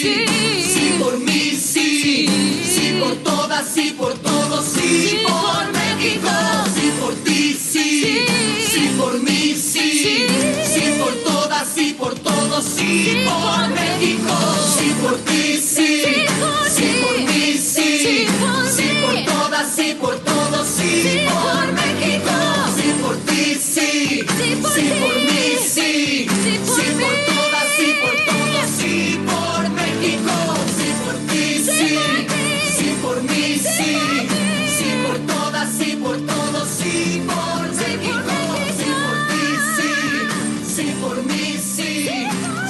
sí, sí por mí, sí, sí por todas, sí por todos, sí por México, sí por ti, sí, sí por mí, sí, sí por todas, sí por todos, sí por México, sí por ti, sí, sí por mí, sí, sí por todas, sí por todos, sí por México, sí por ti, sí, sí por mí, sí, sí por todas, sí por todos, sí por México, sí por ti, sí, sí por mí, sí, sí por todas, sí por todos, sí por México, sí por ti, sí, sí por mí, sí,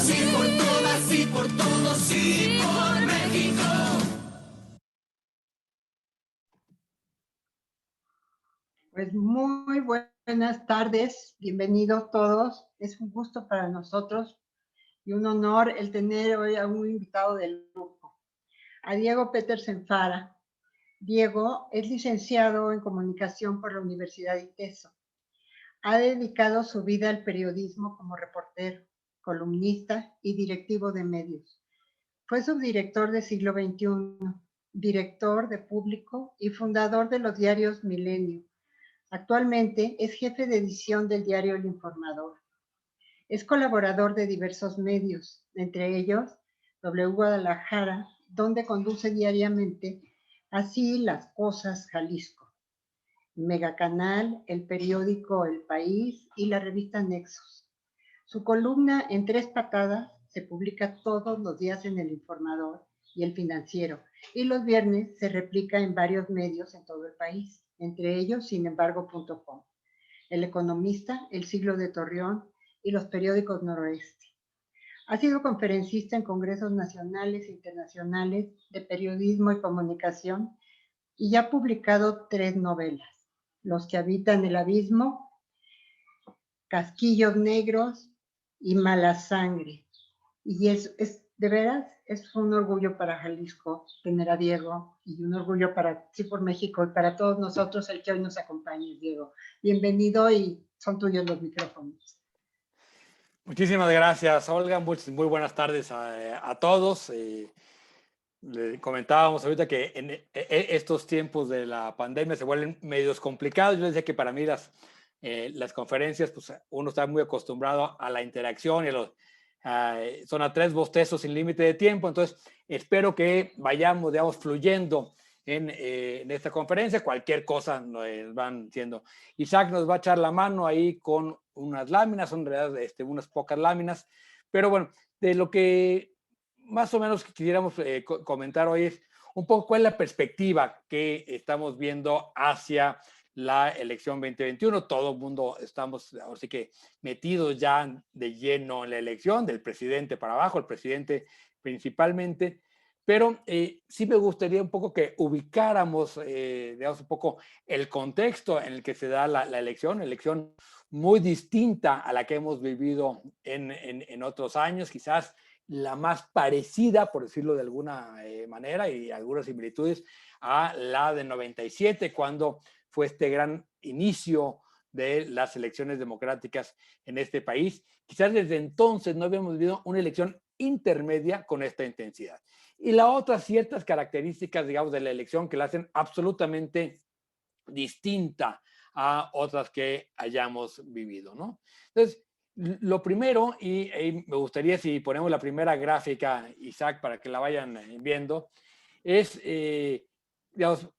sí por todas, sí por todos, sí por México. Pues muy buenas tardes, bienvenidos todos. Es un gusto para nosotros y un honor el tener hoy a un invitado del grupo, a Diego Petersen Fara. Diego es licenciado en comunicación por la Universidad de ITESO. Ha dedicado su vida al periodismo como reportero, columnista y directivo de medios. Fue subdirector de Siglo XXI, director de Público y fundador de los diarios Milenio. Actualmente es jefe de edición del diario El Informador. Es colaborador de diversos medios, entre ellos W Guadalajara, donde conduce diariamente Así las Cosas Jalisco, Megacanal, el periódico El País y la revista Nexos. Su columna En Tres Patadas se publica todos los días en El Informador y El Financiero, y los viernes se replica en varios medios en todo el país, entre ellos sinembargo.com, El Economista, El Siglo de Torreón y los periódicos Noroeste. Ha sido conferencista en congresos nacionales e internacionales de periodismo y comunicación y ya ha publicado 3 novelas: Los que habitan el abismo, Casquillos Negros y Mala Sangre. Y de veras, es un orgullo para Jalisco tener a Diego y un orgullo para Sí por México y para todos nosotros el que hoy nos acompañe, Diego. Bienvenido y son tuyos los micrófonos. Muchísimas gracias, Olga. Muy buenas tardes a todos. Le comentábamos ahorita que en estos tiempos de la pandemia se vuelven medios complicados. Yo les decía que para mí las conferencias, pues uno está muy acostumbrado a la interacción y son a 3 bostezos sin límite de tiempo. Entonces, espero que vayamos, digamos, fluyendo en esta conferencia. Cualquier cosa nos van diciendo. Isaac nos va a echar la mano ahí con unas láminas, son en realidad unas pocas láminas. Pero bueno, de lo que más o menos que quisiéramos comentar hoy es un poco cuál es la perspectiva que estamos viendo hacia la elección 2021. Todo el mundo estamos, ahora sí que metidos ya de lleno en la elección, del presidente para abajo, el presidente principalmente, pero sí me gustaría un poco que ubicáramos, digamos, un poco el contexto en el que se da la elección muy distinta a la que hemos vivido en otros años, quizás la más parecida, por decirlo de alguna manera, y algunas similitudes a la de 97, cuando fue este gran inicio de las elecciones democráticas en este país. Quizás desde entonces no habíamos vivido una elección intermedia con esta intensidad. Y la otra, ciertas características, digamos, de la elección que la hacen absolutamente distinta a otras que hayamos vivido, ¿no? Entonces, lo primero, y me gustaría si ponemos la primera gráfica, Isaac, para que la vayan viendo, es, digamos,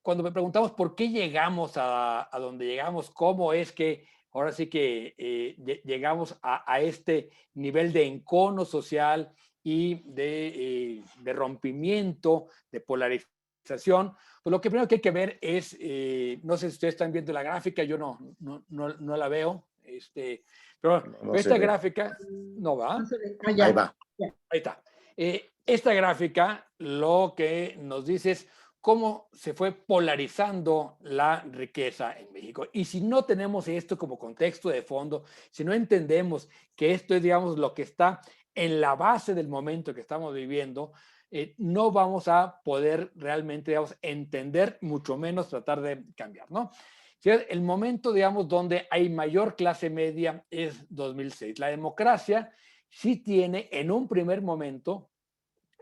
cuando me preguntamos por qué llegamos a donde llegamos, cómo es que ahora sí que llegamos a este nivel de encono social y de rompimiento, de polarización. Pues lo que primero que hay que ver es, no sé si ustedes están viendo la gráfica, yo no la veo, pero No esta se ve. gráfica no va. No se ve. Ahí va. Ahí está. Esta gráfica lo que nos dice es cómo se fue polarizando la riqueza en México. Y si no tenemos esto como contexto de fondo, si no entendemos que esto es, digamos, lo que está en la base del momento que estamos viviendo, no vamos a poder realmente, digamos, entender, mucho menos tratar de cambiar, ¿no? El momento, digamos, donde hay mayor clase media es 2006. La democracia sí tiene en un primer momento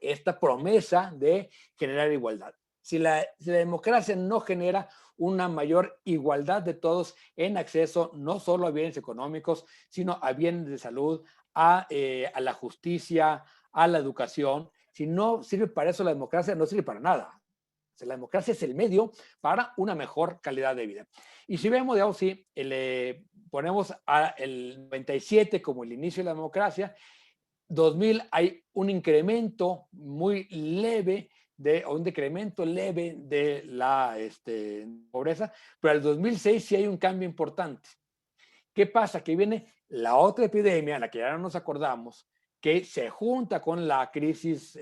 esta promesa de generar igualdad. Si la democracia no genera una mayor igualdad de todos en acceso no solo a bienes económicos, sino a bienes de salud, a la justicia, a la educación, si no sirve para eso la democracia, no sirve para nada. O sea, la democracia es el medio para una mejor calidad de vida. Y si vemos, digamos, si ponemos el 97 como el inicio de la democracia, 2000 hay un incremento muy leve o un decremento leve de la pobreza, pero al 2006 sí hay un cambio importante. ¿Qué pasa? Que viene la otra epidemia, la que ya no nos acordamos, que se junta con la crisis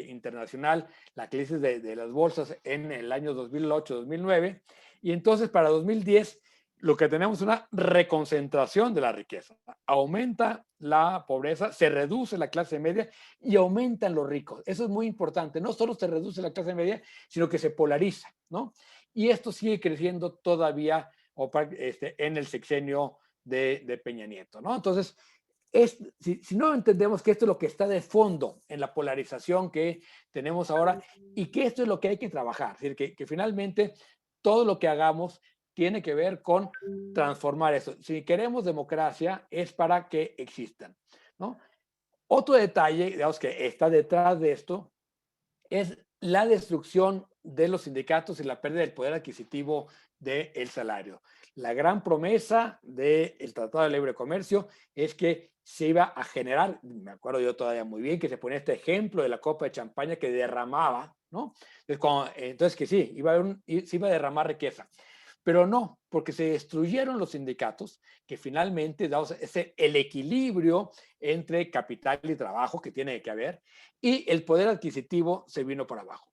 internacional, la crisis de las bolsas en el año 2008-2009, y entonces para 2010 lo que tenemos es una reconcentración de la riqueza. Aumenta la pobreza, se reduce la clase media y aumentan los ricos. Eso es muy importante. No solo se reduce la clase media, sino que se polariza, ¿no? Y esto sigue creciendo todavía en el sexenio de Peña Nieto, ¿no? Entonces, si no entendemos que esto es lo que está de fondo en la polarización que tenemos ahora y que esto es lo que hay que trabajar, es decir, que finalmente todo lo que hagamos tiene que ver con transformar eso. Si queremos democracia es para que existan, ¿no? Otro detalle, digamos, que está detrás de esto es la destrucción de los sindicatos y la pérdida del poder adquisitivo del salario. La gran promesa del Tratado de Libre Comercio es que se iba a generar, me acuerdo yo todavía muy bien, que se ponía este ejemplo de la copa de champaña que derramaba, ¿no? Entonces que sí, se iba a derramar riqueza. Pero no, porque se destruyeron los sindicatos, que finalmente da el equilibrio entre capital y trabajo que tiene que haber, y el poder adquisitivo se vino por abajo.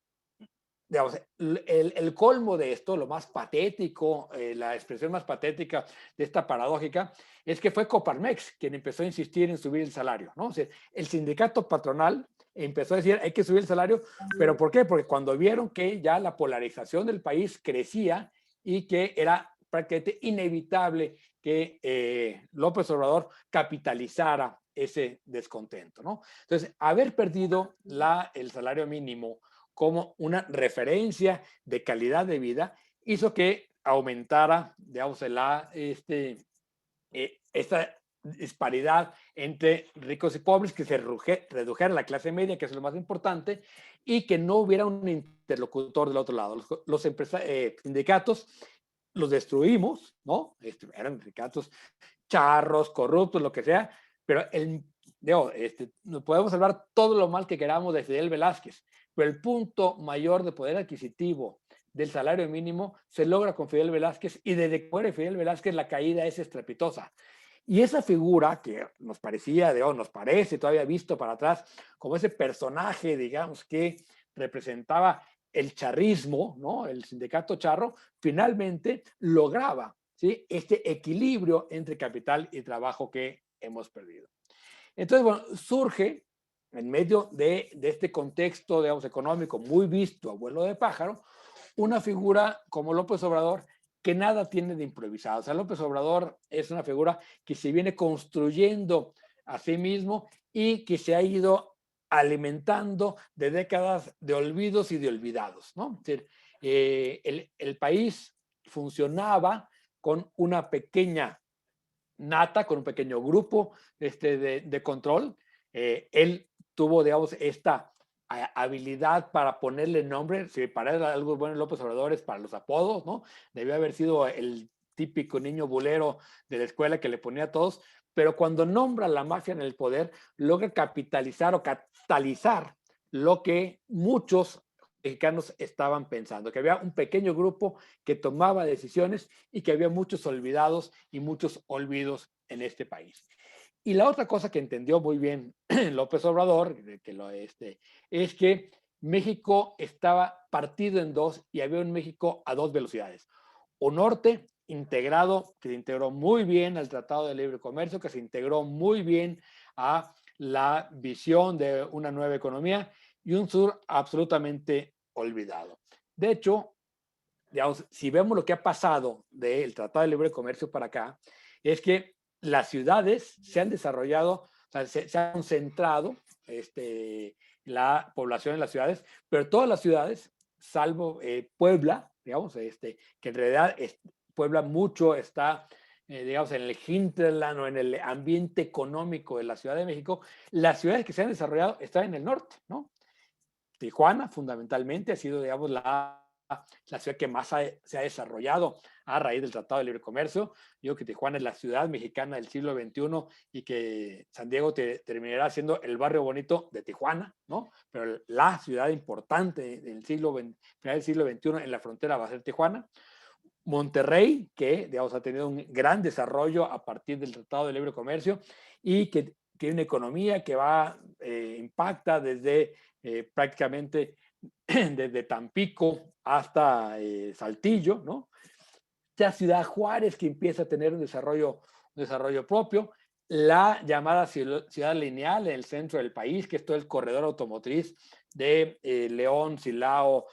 Digamos, el colmo de esto, lo más patético, la expresión más patética de esta paradójica, es que fue Coparmex quien empezó a insistir en subir el salario, ¿no? O sea, el sindicato patronal empezó a decir hay que subir el salario, pero ¿por qué? Porque cuando vieron que ya la polarización del país crecía y que era prácticamente inevitable que López Obrador capitalizara ese descontento, ¿no? Entonces, haber perdido el salario mínimo como una referencia de calidad de vida hizo que aumentara, digamos, esta disparidad entre ricos y pobres, que se redujera la clase media, que es lo más importante, y que no hubiera un interlocutor del otro lado. Los sindicatos los destruimos, ¿no? Eran sindicatos charros, corruptos, lo que sea, pero podemos hablar todo lo mal que queramos de Fidel Velázquez, pero el punto mayor de poder adquisitivo del salario mínimo se logra con Fidel Velázquez, y desde que muere Fidel Velázquez la caída es estrepitosa. Y esa figura que nos parece todavía visto para atrás como ese personaje, digamos, que representaba el charrismo, ¿no? El sindicato charro, finalmente lograba, ¿sí?, este equilibrio entre capital y trabajo que hemos perdido. Entonces, bueno, surge en medio de este contexto, digamos, económico muy visto a vuelo de pájaro, una figura como López Obrador que nada tiene de improvisado. O sea, López Obrador es una figura que se viene construyendo a sí mismo y que se ha ido alimentando de décadas de olvidos y de olvidados, ¿no? Es decir, el país funcionaba con una pequeña nata, con un pequeño grupo de control. Él tuvo, digamos, esta habilidad para ponerle nombre. Si para él algo bueno López Obrador es para los apodos, ¿no? Debió haber sido el típico niño bulero de la escuela que le ponía a todos, pero cuando nombra a la mafia en el poder, logra capitalizar o catalizar lo que muchos mexicanos estaban pensando, que había un pequeño grupo que tomaba decisiones y que había muchos olvidados y muchos olvidos en este país. Y la otra cosa que entendió muy bien López Obrador, es que México estaba partido en dos y había un México a dos velocidades. Un norte integrado, que se integró muy bien al Tratado de Libre Comercio, que se integró muy bien a la visión de una nueva economía, y un sur absolutamente olvidado. De hecho, digamos, si vemos lo que ha pasado del Tratado de Libre Comercio para acá, es que las ciudades se han desarrollado, o sea, se han concentrado la población en las ciudades, pero todas las ciudades, salvo Puebla, digamos, que en realidad Puebla mucho está, digamos, en el hinterland o en el ambiente económico de la Ciudad de México. Las ciudades que se han desarrollado están en el norte, ¿no? Tijuana, fundamentalmente, ha sido, digamos, la ciudad que más se ha desarrollado a raíz del Tratado de Libre Comercio. Digo que Tijuana es la ciudad mexicana del siglo XXI y que San Diego terminará siendo el barrio bonito de Tijuana, ¿no? Pero la ciudad importante del final del siglo XXI en la frontera va a ser Tijuana. Monterrey, que, digamos, ha tenido un gran desarrollo a partir del Tratado de Libre Comercio y que tiene una economía que impacta desde prácticamente desde Tampico hasta Saltillo, ¿no? Ya Ciudad Juárez, que empieza a tener un desarrollo propio, la llamada ciudad lineal en el centro del país, que es todo el corredor automotriz de León, Silao,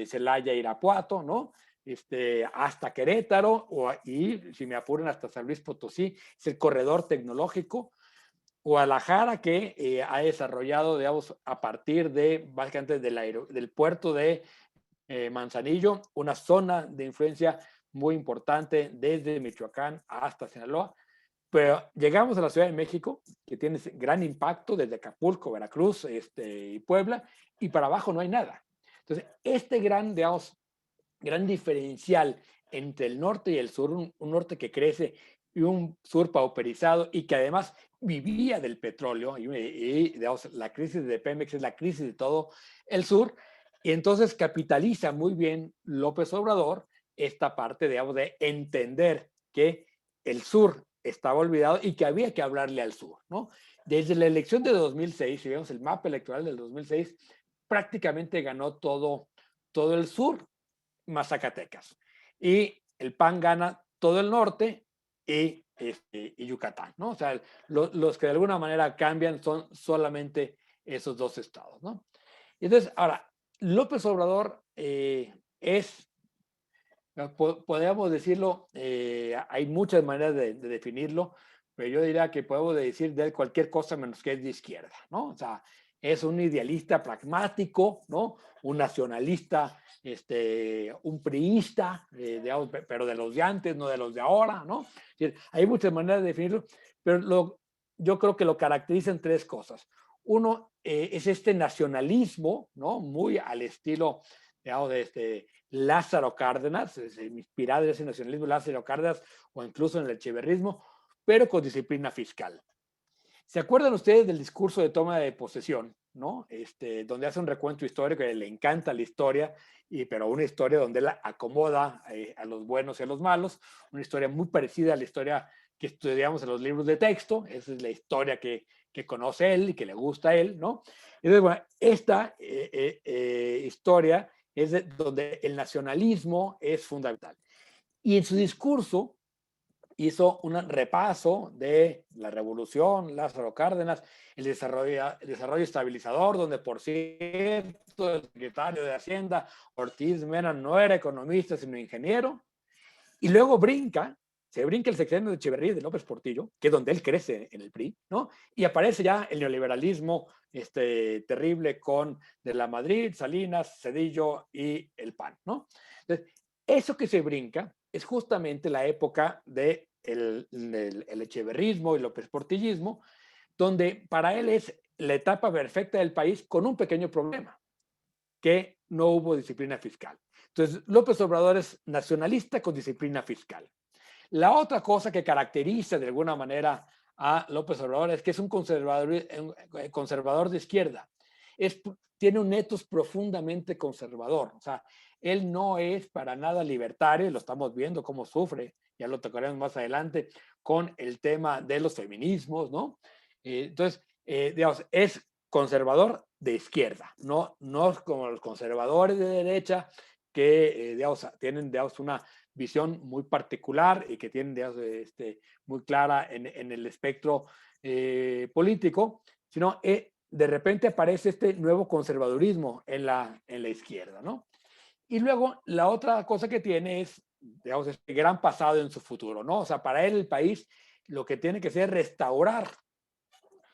Celaya, Irapuato, ¿no? Hasta Querétaro, y si me apuran hasta San Luis Potosí, es el corredor tecnológico. Guadalajara, que ha desarrollado, digamos, a partir de, básicamente, del puerto de Manzanillo, una zona de influencia muy importante desde Michoacán hasta Sinaloa. Pero llegamos a la Ciudad de México, que tiene gran impacto desde Acapulco, Veracruz y Puebla, y para abajo no hay nada. Entonces, digamos, gran diferencial entre el norte y el sur, un norte que crece y un sur pauperizado y que además vivía del petróleo y digamos, la crisis de Pemex es la crisis de todo el sur, y entonces capitaliza muy bien López Obrador esta parte, digamos, de entender que el sur estaba olvidado y que había que hablarle al sur, ¿no? Desde la elección de 2006, si vemos el mapa electoral del 2006, prácticamente ganó todo el sur, más Zacatecas. Y el PAN gana todo el norte y Yucatán, ¿no? O sea, los que de alguna manera cambian son solamente esos dos estados, ¿no? Y entonces, ahora, López Obrador podríamos decirlo, hay muchas maneras de definirlo, pero yo diría que podemos decir de él cualquier cosa menos que es de izquierda, ¿no? O sea, es un idealista pragmático, ¿no? Un nacionalista, un priista, digamos, pero de los de antes, no de los de ahora, ¿no? Es decir, hay muchas maneras de definirlo, pero yo creo que lo caracterizan tres cosas. Uno es este nacionalismo, ¿no? Muy al estilo, digamos, de Lázaro Cárdenas, inspirado en ese nacionalismo Lázaro Cárdenas o incluso en el echeverrismo, pero con disciplina fiscal. ¿Se acuerdan ustedes del discurso de toma de posesión, ¿no? Donde hace un recuento histórico, que le encanta la historia, pero una historia donde él acomoda a los buenos y a los malos, una historia muy parecida a la historia que estudiamos en los libros de texto, esa es la historia que conoce él y que le gusta a él, ¿no? Entonces, bueno, esta historia es donde el nacionalismo es fundamental. Y en su discurso hizo un repaso de la revolución, Lázaro Cárdenas, el desarrollo estabilizador, donde por cierto el secretario de Hacienda, Ortiz Mena, no era economista, sino ingeniero, y luego se brinca el sexenio de Echeverría y de López Portillo, que es donde él crece en el PRI, ¿no? Y aparece ya el neoliberalismo terrible con de la Madrid, Salinas, Cedillo y el PAN, ¿no? Entonces, eso que se brinca es justamente la época del el echeverrismo y López Portillismo, donde para él es la etapa perfecta del país con un pequeño problema, que no hubo disciplina fiscal. Entonces, López Obrador es nacionalista con disciplina fiscal. La otra cosa que caracteriza de alguna manera a López Obrador es que es un conservador de izquierda. Tiene un etos profundamente conservador. O sea, él no es para nada libertario, lo estamos viendo cómo sufre, ya lo tocaremos más adelante, con el tema de los feminismos, ¿no? Entonces, digamos, es conservador de izquierda, no como los conservadores de derecha que, digamos, tienen, digamos, una visión muy particular y que tienen, digamos, muy clara en el espectro político, sino de repente aparece este nuevo conservadurismo en la izquierda, ¿no? Y luego la otra cosa que tiene es, digamos, este gran pasado en su futuro, ¿no? O sea, para él el país lo que tiene que hacer es restaurar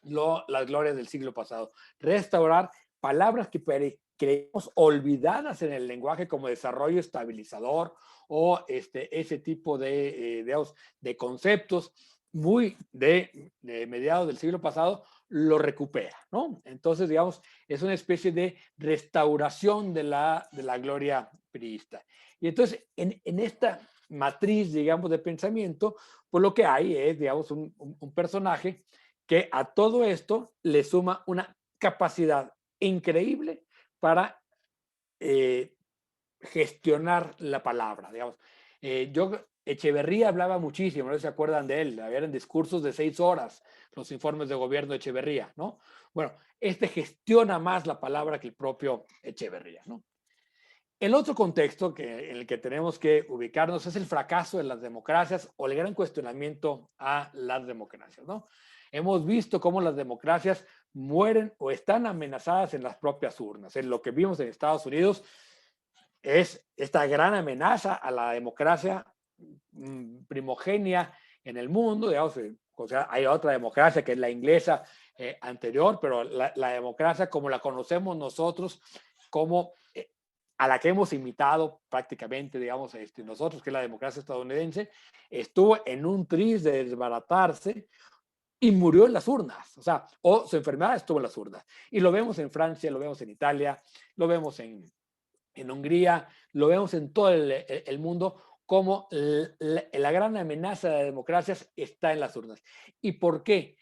las glorias del siglo pasado. Restaurar palabras que creemos olvidadas en el lenguaje, como desarrollo estabilizador o ese tipo de conceptos muy de mediados del siglo pasado, lo recupera, ¿no? Entonces, digamos, es una especie de restauración de la gloria priista. Y entonces, en esta matriz, digamos, de pensamiento, pues lo que hay es, digamos, un personaje que a todo esto le suma una capacidad increíble para gestionar la palabra, digamos. Echeverría hablaba muchísimo, no se acuerdan de él, eran discursos de 6 horas, los informes de gobierno de Echeverría, ¿no? Bueno, gestiona más la palabra que el propio Echeverría, ¿no? El otro contexto en el que tenemos que ubicarnos es el fracaso de las democracias o el gran cuestionamiento a las democracias, ¿no? Hemos visto cómo las democracias mueren o están amenazadas en las propias urnas. En lo que vimos en Estados Unidos es esta gran amenaza a la democracia primogenia en el mundo, digamos, o sea, hay otra democracia que es la inglesa anterior, pero la democracia como la conocemos nosotros, como a la que hemos imitado prácticamente, digamos, nosotros, que es la democracia estadounidense, estuvo en un tris de desbaratarse y murió en las urnas, o sea, o su enfermedad estuvo en las urnas. Y lo vemos en Francia, lo vemos en Italia, lo vemos en Hungría, lo vemos en todo el mundo, como la gran amenaza de las democracias está en las urnas. ¿Y por qué?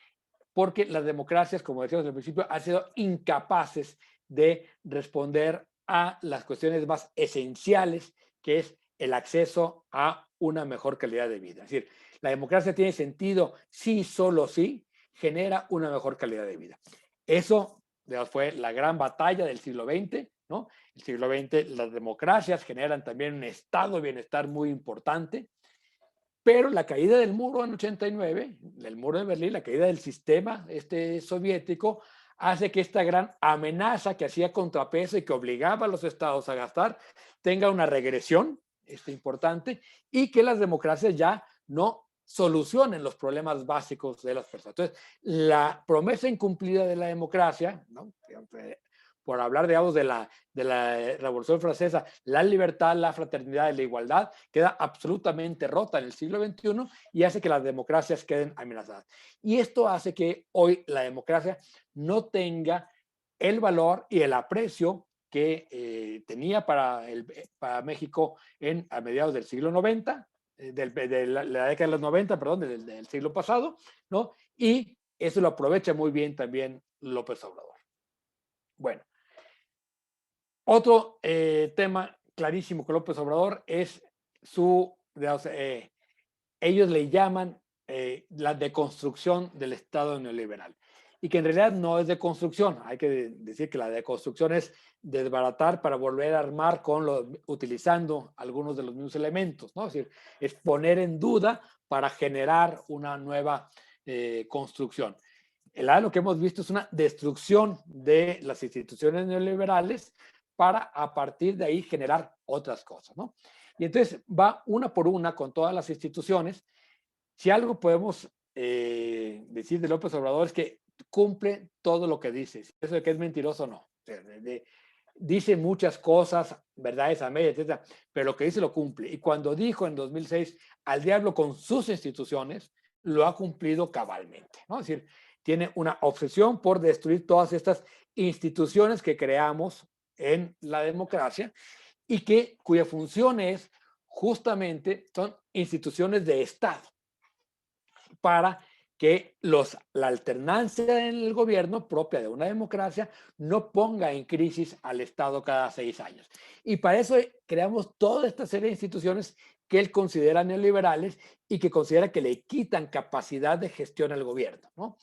Porque las democracias, como decíamos al principio, han sido incapaces de responder a las cuestiones más esenciales, que es el acceso a una mejor calidad de vida. Es decir, la democracia tiene sentido si solo si genera una mejor calidad de vida. Eso fue la gran batalla del siglo XX, ¿no? El siglo XX, las democracias generan también un estado de bienestar muy importante, pero la caída del muro en 89, del muro de Berlín, la caída del sistema soviético, hace que esta gran amenaza que hacía contrapeso y que obligaba a los estados a gastar tenga una regresión importante y que las democracias ya no solucionen los problemas básicos de las personas. Entonces, la promesa incumplida de la democracia, ¿no? Por hablar, digamos, de la Revolución Francesa, la libertad, la fraternidad y la igualdad, queda absolutamente rota en el siglo XXI y hace que las democracias queden amenazadas. Y esto hace que hoy la democracia no tenga el valor y el aprecio que tenía para México a mediados del siglo XIX, de la década de los 90, perdón, del siglo pasado, ¿no? Y eso lo aprovecha muy bien también López Obrador. Bueno, otro tema clarísimo con López Obrador es ellos le llaman la deconstrucción del Estado neoliberal. Y que en realidad no es deconstrucción. Hay que decir que la deconstrucción es desbaratar para volver a armar utilizando algunos de los mismos elementos, ¿no? Es decir, es poner en duda para generar una nueva construcción. Lo que hemos visto es una destrucción de las instituciones neoliberales para a partir de ahí generar otras cosas, ¿no? Y entonces va una por una con todas las instituciones. Si algo podemos decir de López Obrador es que cumple todo lo que dice. Eso de que es mentiroso, no. Dice muchas cosas, verdades a medias, etc., pero lo que dice lo cumple. Y cuando dijo en 2006 al diablo con sus instituciones, lo ha cumplido cabalmente, ¿no? Es decir, tiene una obsesión por destruir todas estas instituciones que creamos en la democracia y cuya función es justamente, son instituciones de Estado para que la alternancia en el gobierno propia de una democracia no ponga en crisis al Estado cada 6 años. Y para eso creamos toda esta serie de instituciones que él considera neoliberales y que considera que le quitan capacidad de gestión al gobierno, ¿no?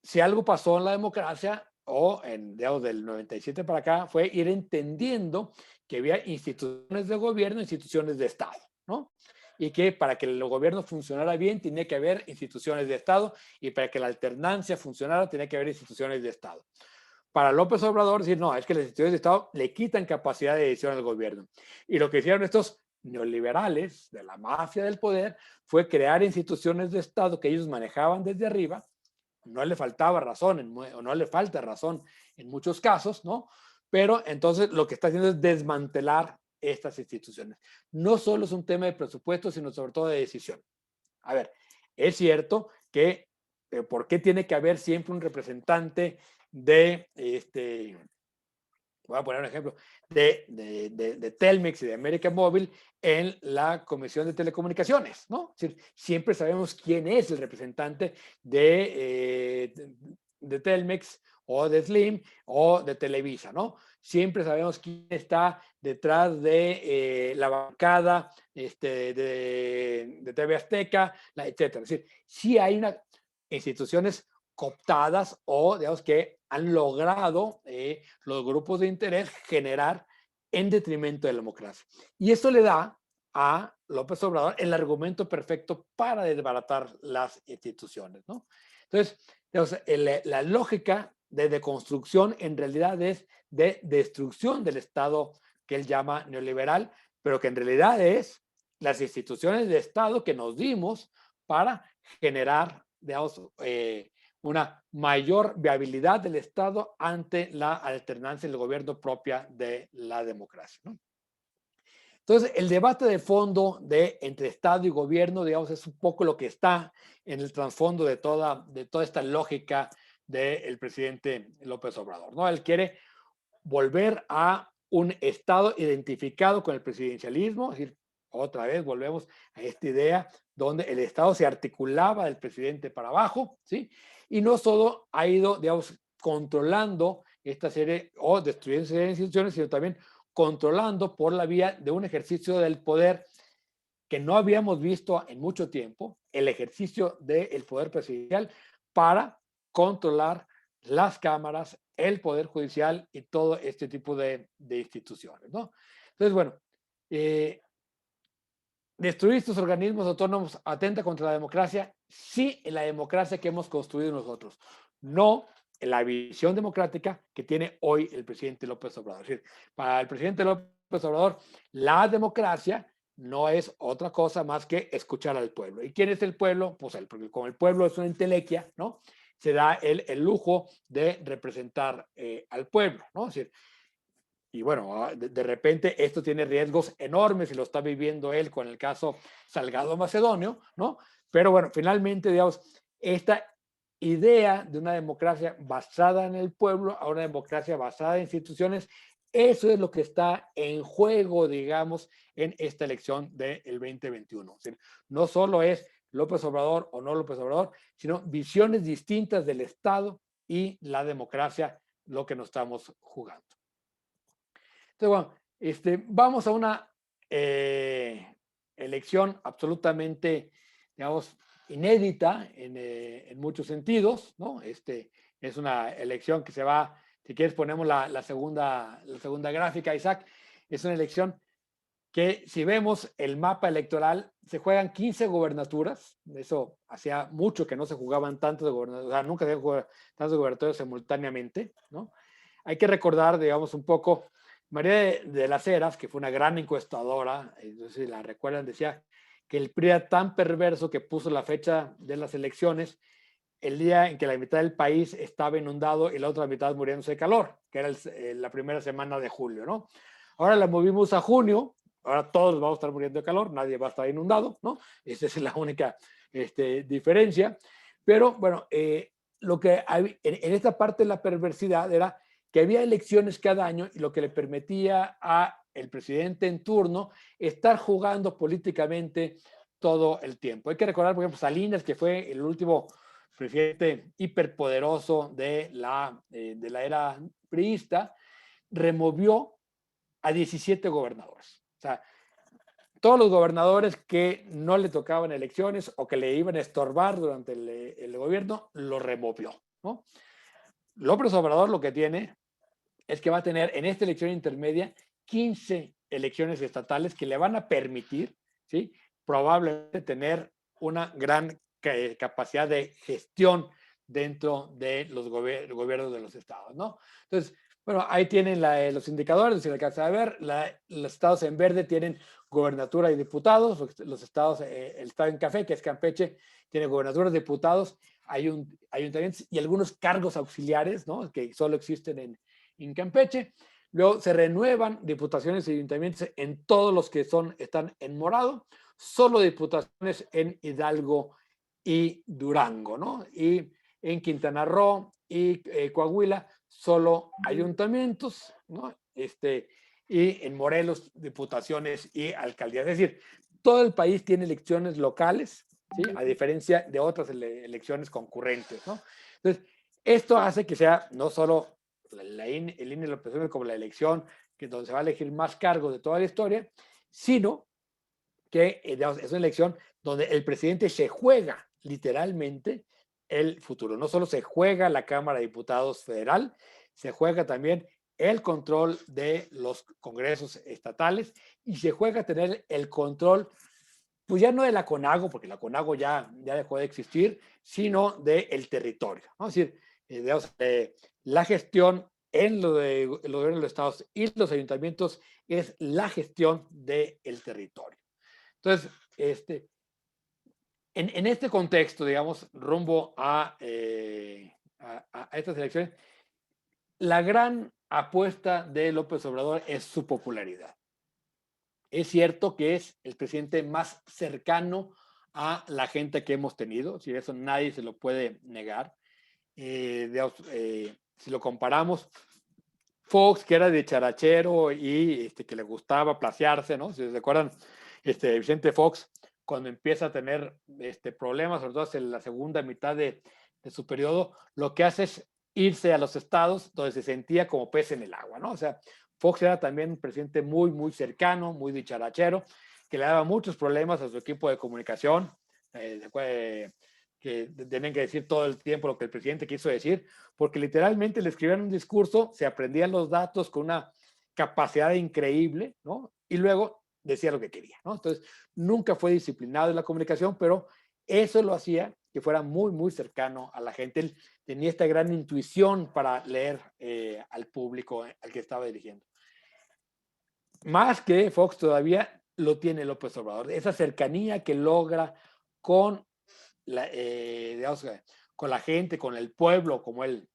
Si algo pasó en la democracia, digamos, del 97 para acá, fue ir entendiendo que había instituciones de gobierno, instituciones de Estado, ¿no? Y que para que el gobierno funcionara bien, tenía que haber instituciones de Estado, y para que la alternancia funcionara, tenía que haber instituciones de Estado. Para López Obrador, decir, no, es que las instituciones de Estado le quitan capacidad de decisión al gobierno. Y lo que hicieron estos neoliberales de la mafia del poder fue crear instituciones de Estado que ellos manejaban desde arriba, no le faltaba razón, o no le falta razón en muchos casos, ¿no? Pero entonces lo que está haciendo es desmantelar estas instituciones. No solo es un tema de presupuesto, sino sobre todo de decisión. A ver, es cierto que, ¿por qué tiene que haber siempre un representante de, voy a poner un ejemplo, de Telmex y de América Móvil en la Comisión de Telecomunicaciones, ¿no? Es decir, siempre sabemos quién es el representante de Telmex o de Slim o de Televisa, ¿no? Siempre sabemos quién está detrás de la bancada de TV Azteca, etcétera. Es decir, sí hay unas instituciones cooptadas o, digamos, que han logrado los grupos de interés generar en detrimento de la democracia. Y eso le da a López Obrador el argumento perfecto para desbaratar las instituciones, ¿no? Entonces, digamos, la lógica de deconstrucción en realidad es de destrucción del Estado que él llama neoliberal, pero que en realidad es las instituciones de Estado que nos dimos para generar, digamos, una mayor viabilidad del Estado ante la alternancia del gobierno propia de la democracia, ¿no? Entonces, el debate de fondo entre Estado y gobierno, digamos, es un poco lo que está en el trasfondo de toda esta lógica del presidente López Obrador, ¿no? Él quiere volver a un Estado identificado con el presidencialismo, es decir, otra vez volvemos a esta idea donde el Estado se articulaba del presidente para abajo, ¿sí? Y no solo ha ido, digamos, controlando esta serie o destruyendo serie de instituciones, sino también controlando por la vía de un ejercicio del poder que no habíamos visto en mucho tiempo, el ejercicio del poder presidencial para controlar las cámaras, el poder judicial y todo este tipo de instituciones, ¿no? Entonces, bueno, destruir estos organismos autónomos atenta contra la democracia, sí, en la democracia que hemos construido nosotros, no en la visión democrática que tiene hoy el presidente López Obrador. Es decir, para el presidente López Obrador, la democracia no es otra cosa más que escuchar al pueblo. ¿Y quién es el pueblo? Pues como el pueblo es una entelequia, ¿no? Se da el lujo de representar al pueblo, ¿no? Es decir, y bueno, de repente esto tiene riesgos enormes y lo está viviendo él con el caso Salgado Macedonio, ¿no? Pero bueno, finalmente, digamos, esta idea de una democracia basada en el pueblo a una democracia basada en instituciones, eso es lo que está en juego, digamos, en esta elección del 2021. Es decir, no solo es López Obrador o no López Obrador, sino visiones distintas del Estado y la democracia, lo que nos estamos jugando. Entonces, bueno, vamos a una elección absolutamente, digamos, inédita en muchos sentidos, ¿no? Es una elección que se va, si quieres ponemos la segunda gráfica, Isaac, es una elección que si vemos el mapa electoral, se juegan 15 gobernaturas, eso hacía mucho que no se jugaban tantos gobernaturas, o sea, nunca se jugaban tantos gobernaturas simultáneamente, ¿no? Hay que recordar, digamos, un poco, María de las Heras, que fue una gran encuestadora, entonces si la recuerdan, decía que el PRI era tan perverso que puso la fecha de las elecciones el día en que la mitad del país estaba inundado y la otra mitad muriéndose de calor, que era la primera semana de julio, ¿no? Ahora la movimos a junio, ahora todos vamos a estar muriendo de calor, nadie va a estar inundado, ¿no? Esa es la única diferencia. Pero bueno, lo que hay, en esta parte de la perversidad era que había elecciones cada año y lo que le permitía a el presidente en turno estar jugando políticamente todo el tiempo. Hay que recordar, por ejemplo, Salinas, que fue el último presidente hiperpoderoso de la era priista, removió a 17 gobernadores. O sea, todos los gobernadores que no le tocaban elecciones o que le iban a estorbar durante el gobierno, lo removió, ¿no? López Obrador lo que tiene es que va a tener en esta elección intermedia 15 elecciones estatales que le van a permitir, ¿sí?, probablemente tener una gran capacidad de gestión dentro de los gobiernos de los estados, ¿no? Entonces, bueno, ahí tienen los indicadores, si le alcanza a ver, los estados en verde tienen gobernatura y diputados, los estados, el estado en café, que es Campeche, tiene gobernatura y diputados. ayuntamientos y algunos cargos auxiliares, ¿no? Que solo existen en Campeche. Luego se renuevan diputaciones y ayuntamientos en todos los que están en morado, solo diputaciones en Hidalgo y Durango, ¿no? Y en Quintana Roo y Coahuila, solo ayuntamientos, ¿no? Y en Morelos, diputaciones y alcaldías. Es decir, todo el país tiene elecciones locales, ¿sí? A diferencia de otras elecciones concurrentes, ¿no? Entonces, esto hace que sea no solo el INE lo presenta como la elección donde se va a elegir más cargos de toda la historia, sino que es una elección donde el presidente se juega literalmente el futuro. No solo se juega la Cámara de Diputados federal, se juega también el control de los congresos estatales y se juega tener el control, pues ya no de la CONAGO, porque la CONAGO ya dejó de existir, sino del territorio, ¿no? Es decir, la gestión en los gobiernos de los estados y los ayuntamientos es la gestión del territorio. Entonces, en este contexto, digamos, rumbo a estas elecciones, la gran apuesta de López Obrador es su popularidad. Es cierto que es el presidente más cercano a la gente que hemos tenido, si eso nadie se lo puede negar. Si lo comparamos, Fox, que era de charachero y que le gustaba placearse, ¿no? Si se acuerdan, Vicente Fox, cuando empieza a tener problemas, sobre todo en la segunda mitad de su periodo, lo que hace es irse a los estados donde se sentía como pez en el agua, ¿no? O sea, Fox era también un presidente muy, muy cercano, muy dicharachero, que le daba muchos problemas a su equipo de comunicación, que tenían que decir todo el tiempo lo que el presidente quiso decir, porque literalmente le escribían un discurso, se aprendían los datos con una capacidad increíble, ¿no? Y luego decía lo que quería, ¿no? Entonces, nunca fue disciplinado en la comunicación, pero eso lo hacía que fuera muy, muy cercano a la gente. Él tenía esta gran intuición para leer al público al que estaba dirigiendo. Más que Fox todavía lo tiene López Obrador. Esa cercanía que logra con digamos, con la gente, con el pueblo, como él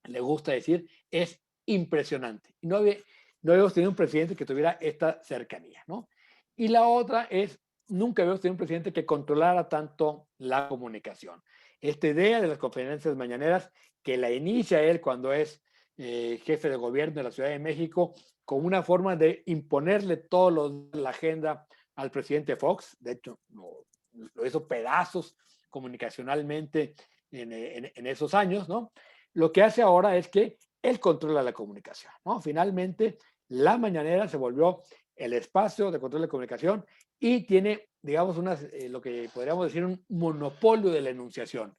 le gusta decir, es impresionante. Y no habíamos tenido un presidente que tuviera esta cercanía, ¿no? Y la otra es, nunca habíamos tenido un presidente que controlara tanto la comunicación. Esta idea de las conferencias mañaneras, que la inicia él cuando es jefe de gobierno de la Ciudad de México, como una forma de imponerle todo la agenda al presidente Fox. De hecho, lo hizo pedazos comunicacionalmente en esos años, ¿no? Lo que hace ahora es que él controla la comunicación, ¿no? Finalmente, la mañanera se volvió el espacio de control de comunicación y tiene, digamos, lo que podríamos decir un monopolio de la enunciación.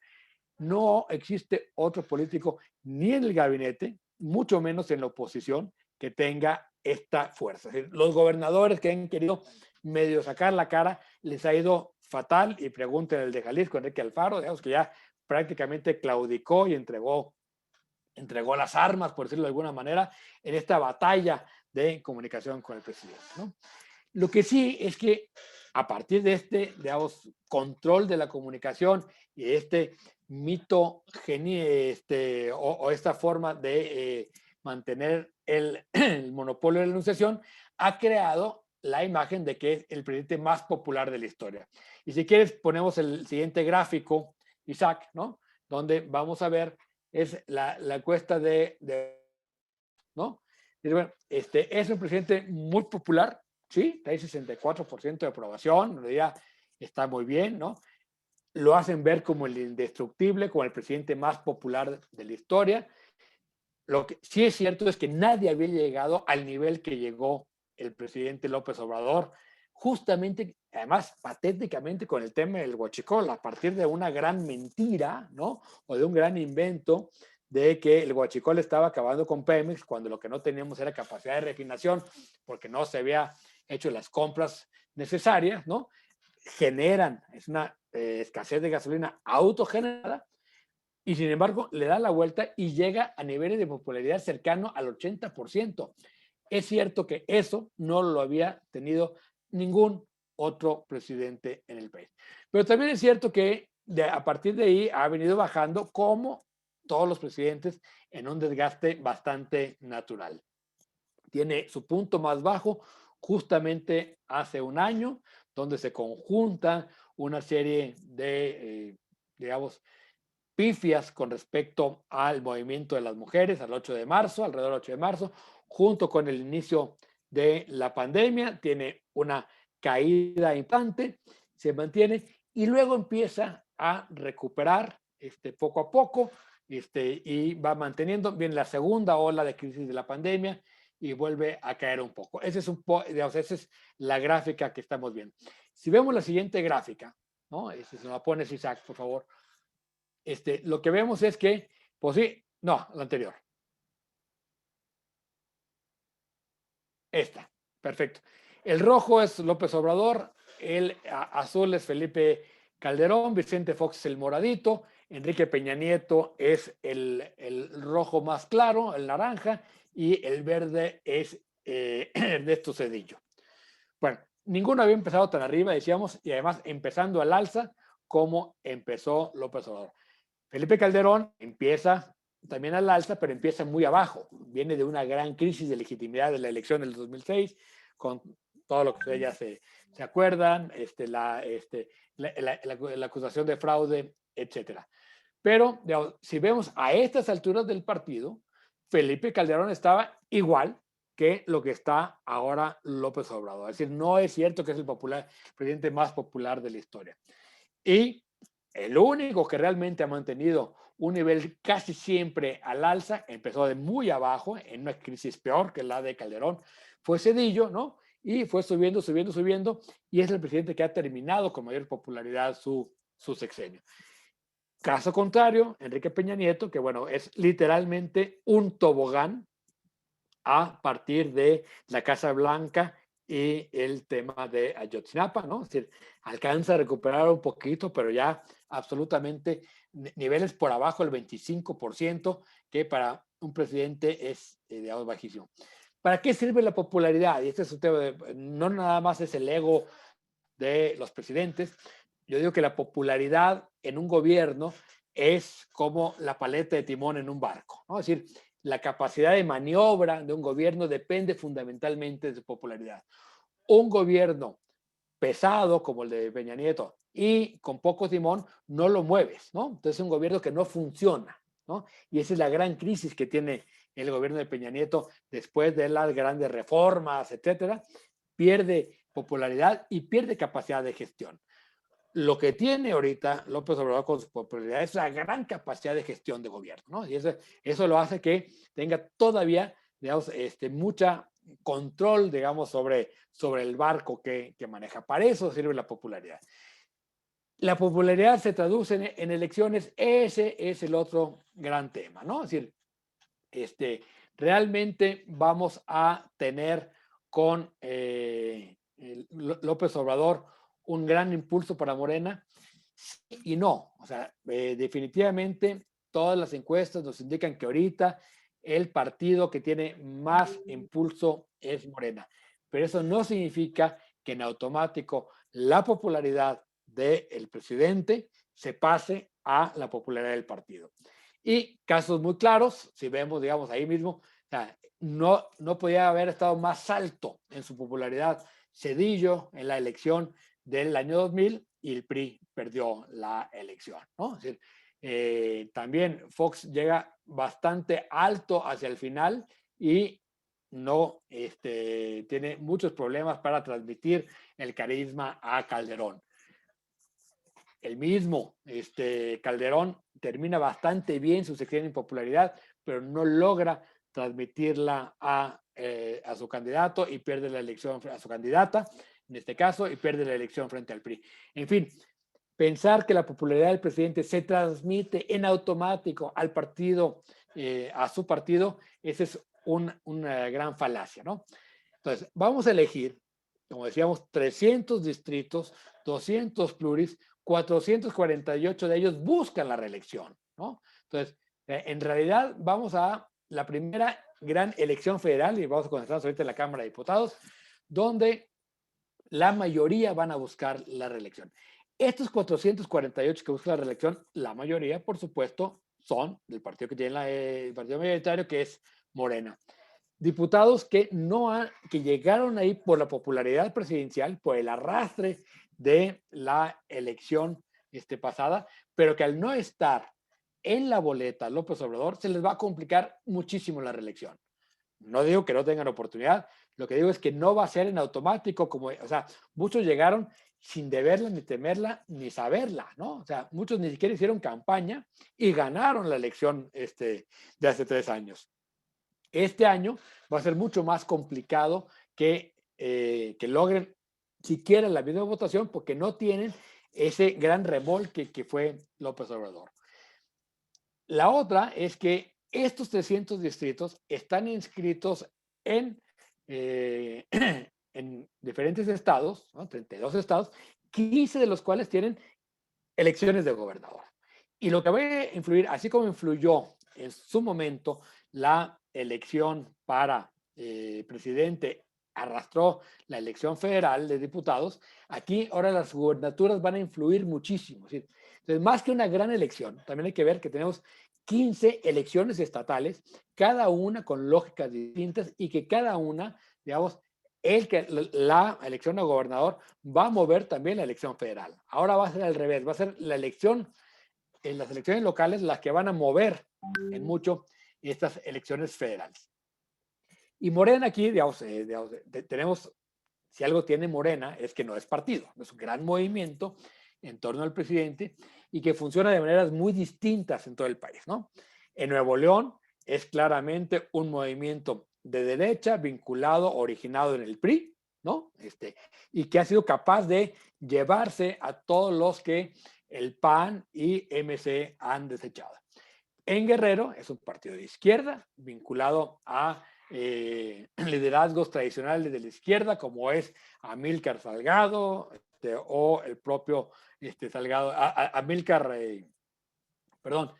No existe otro político ni en el gabinete, mucho menos en la oposición, que tenga esta fuerza. Es decir, los gobernadores que han querido medio sacar la cara les ha ido fatal, y pregunten el de Jalisco, Enrique Alfaro, digamos que ya prácticamente claudicó y entregó las armas, por decirlo de alguna manera, en esta batalla de comunicación con el presidente, ¿no? Lo que sí es que a partir de digamos, control de la comunicación y este mito o esta forma de mantener el monopolio de la enunciación, ha creado la imagen de que es el presidente más popular de la historia. Y si quieres, ponemos el siguiente gráfico, Isaac, ¿no? Donde vamos a ver es la encuesta ¿no? Y bueno, es un presidente muy popular, ¿sí? Hay 64% de aprobación, en realidad está muy bien, ¿no? Lo hacen ver como el indestructible, como el presidente más popular de la historia. Lo que sí es cierto es que nadie había llegado al nivel que llegó el presidente López Obrador, justamente, además, patéticamente con el tema del huachicol, a partir de una gran mentira, ¿no? O de un gran invento de que el huachicol estaba acabando con Pemex, cuando lo que no teníamos era capacidad de refinación, porque no se había hecho las compras necesarias, ¿no? Es una escasez de gasolina autogenerada, y sin embargo le da la vuelta y llega a niveles de popularidad cercano al 80%. Es cierto que eso no lo había tenido ningún otro presidente en el país. Pero también es cierto que a partir de ahí ha venido bajando como todos los presidentes en un desgaste bastante natural. Tiene su punto más bajo justamente hace un año, donde se conjunta una serie de, digamos, pifias con respecto al movimiento de las mujeres al 8 de marzo, alrededor del 8 de marzo, junto con el inicio de la pandemia, tiene una caída importante, se mantiene y luego empieza a recuperar poco a poco y va manteniendo. Viene la segunda ola de crisis de la pandemia y vuelve a caer un poco. Esa es la gráfica que estamos viendo. Si vemos la siguiente gráfica, ¿no? Si se la pones, Isaac, por favor. Lo que vemos es que, pues sí, no, la anterior. Esta, perfecto. El rojo es López Obrador, el azul es Felipe Calderón, Vicente Fox es el moradito, Enrique Peña Nieto es el rojo más claro, el naranja, y el verde es Ernesto Zedillo. Bueno, ninguno había empezado tan arriba, decíamos, y además empezando al alza como empezó López Obrador. Felipe Calderón empieza también al alza, pero empieza muy abajo. Viene de una gran crisis de legitimidad de la elección del 2006, con todo lo que ustedes ya se acuerdan, la acusación de fraude, etcétera. Pero digamos, si vemos a estas alturas del partido, Felipe Calderón estaba igual que lo que está ahora López Obrador. Es decir, no es cierto que es el presidente más popular de la historia. Y el único que realmente ha mantenido un nivel casi siempre al alza, empezó de muy abajo, en una crisis peor que la de Calderón, fue Zedillo, ¿no? Y fue subiendo, subiendo, subiendo, y es el presidente que ha terminado con mayor popularidad su sexenio. Caso contrario, Enrique Peña Nieto, que bueno, es literalmente un tobogán a partir de la Casa Blanca y el tema de Ayotzinapa, ¿no? Es decir, alcanza a recuperar un poquito, pero ya absolutamente niveles por abajo del 25%, que para un presidente es, digamos, bajísimo. ¿Para qué sirve la popularidad? Y este es un tema no nada más es el ego de los presidentes. Yo digo que la popularidad en un gobierno es como la paleta de timón en un barco, ¿no? Es decir, la capacidad de maniobra de un gobierno depende fundamentalmente de su popularidad. Un gobierno pesado como el de Peña Nieto y con poco timón no lo mueves, ¿no? Entonces es un gobierno que no funciona, ¿no? Y esa es la gran crisis que tiene el gobierno de Peña Nieto después de las grandes reformas, etcétera. Pierde popularidad y pierde capacidad de gestión. Lo que tiene ahorita López Obrador con su popularidad es una gran capacidad de gestión de gobierno, ¿no? Y eso lo hace que tenga todavía, digamos, mucha control, digamos, sobre el barco que maneja. Para eso sirve la popularidad. La popularidad se traduce en elecciones, ese es el otro gran tema, ¿no? Es decir, realmente vamos a tener con López Obrador un gran impulso para Morena, sí y no. O sea, definitivamente todas las encuestas nos indican que ahorita el partido que tiene más impulso es Morena. Pero eso no significa que en automático la popularidad del presidente se pase a la popularidad del partido. Y casos muy claros, si vemos, digamos, ahí mismo, o sea, no podía haber estado más alto en su popularidad Zedillo en la elección del año 2000 y el PRI perdió la elección, ¿no? Es decir, también Fox llega bastante alto hacia el final y no tiene muchos problemas para transmitir el carisma a Calderón. El mismo Calderón termina bastante bien su sexenio en popularidad, pero no logra transmitirla a su candidato y pierde la elección a su candidata, en este caso, y pierde la elección frente al PRI. En fin, pensar que la popularidad del presidente se transmite en automático al partido, a su partido, esa es una gran falacia, ¿no? Entonces, vamos a elegir, como decíamos, 300 distritos, 200 pluris, 448 de ellos buscan la reelección, ¿no? Entonces, en realidad vamos a la primera gran elección federal, y vamos a concentrarnos ahorita en la Cámara de Diputados, donde la mayoría van a buscar la reelección. Estos 448 que buscan la reelección, la mayoría, por supuesto, son del partido que tiene el partido mayoritario, que es Morena. Diputados que, que llegaron ahí por la popularidad presidencial, por el arrastre de la elección pasada, pero que al no estar en la boleta López Obrador, se les va a complicar muchísimo la reelección. No digo que no tengan oportunidad, lo que digo es que no va a ser en automático, como, o sea, muchos llegaron sin deberla, ni temerla, ni saberla, ¿no? O sea, muchos ni siquiera hicieron campaña y ganaron la elección de hace 3 años. Este año va a ser mucho más complicado que logren siquiera la misma votación porque no tienen ese gran remolque que fue López Obrador. La otra es que estos 300 distritos están inscritos en, en diferentes estados, ¿no? 32 estados, 15 de los cuales tienen elecciones de gobernador. Y lo que va a influir, así como influyó en su momento la elección para presidente, arrastró la elección federal de diputados, aquí ahora las gubernaturas van a influir muchísimo. ¿Sí? Entonces, más que una gran elección, también hay que ver que tenemos 15 elecciones estatales, cada una con lógicas distintas y que cada una, digamos, la elección a gobernador va a mover también la elección federal. Ahora va a ser al revés, va a ser la elección, en las elecciones locales, las que van a mover en mucho estas elecciones federales. Y Morena aquí, digamos, tenemos, si algo tiene Morena, es que no es partido, es un gran movimiento en torno al presidente y que funciona de maneras muy distintas en todo el país, ¿no? En Nuevo León es claramente un movimiento de derecha vinculado, originado en el PRI, ¿no? Y que ha sido capaz de llevarse a todos los que el PAN y MC han desechado. En Guerrero es un partido de izquierda vinculado a liderazgos tradicionales de la izquierda, como es Amílcar Salgado o el propio Salgado, Amílcar, perdón,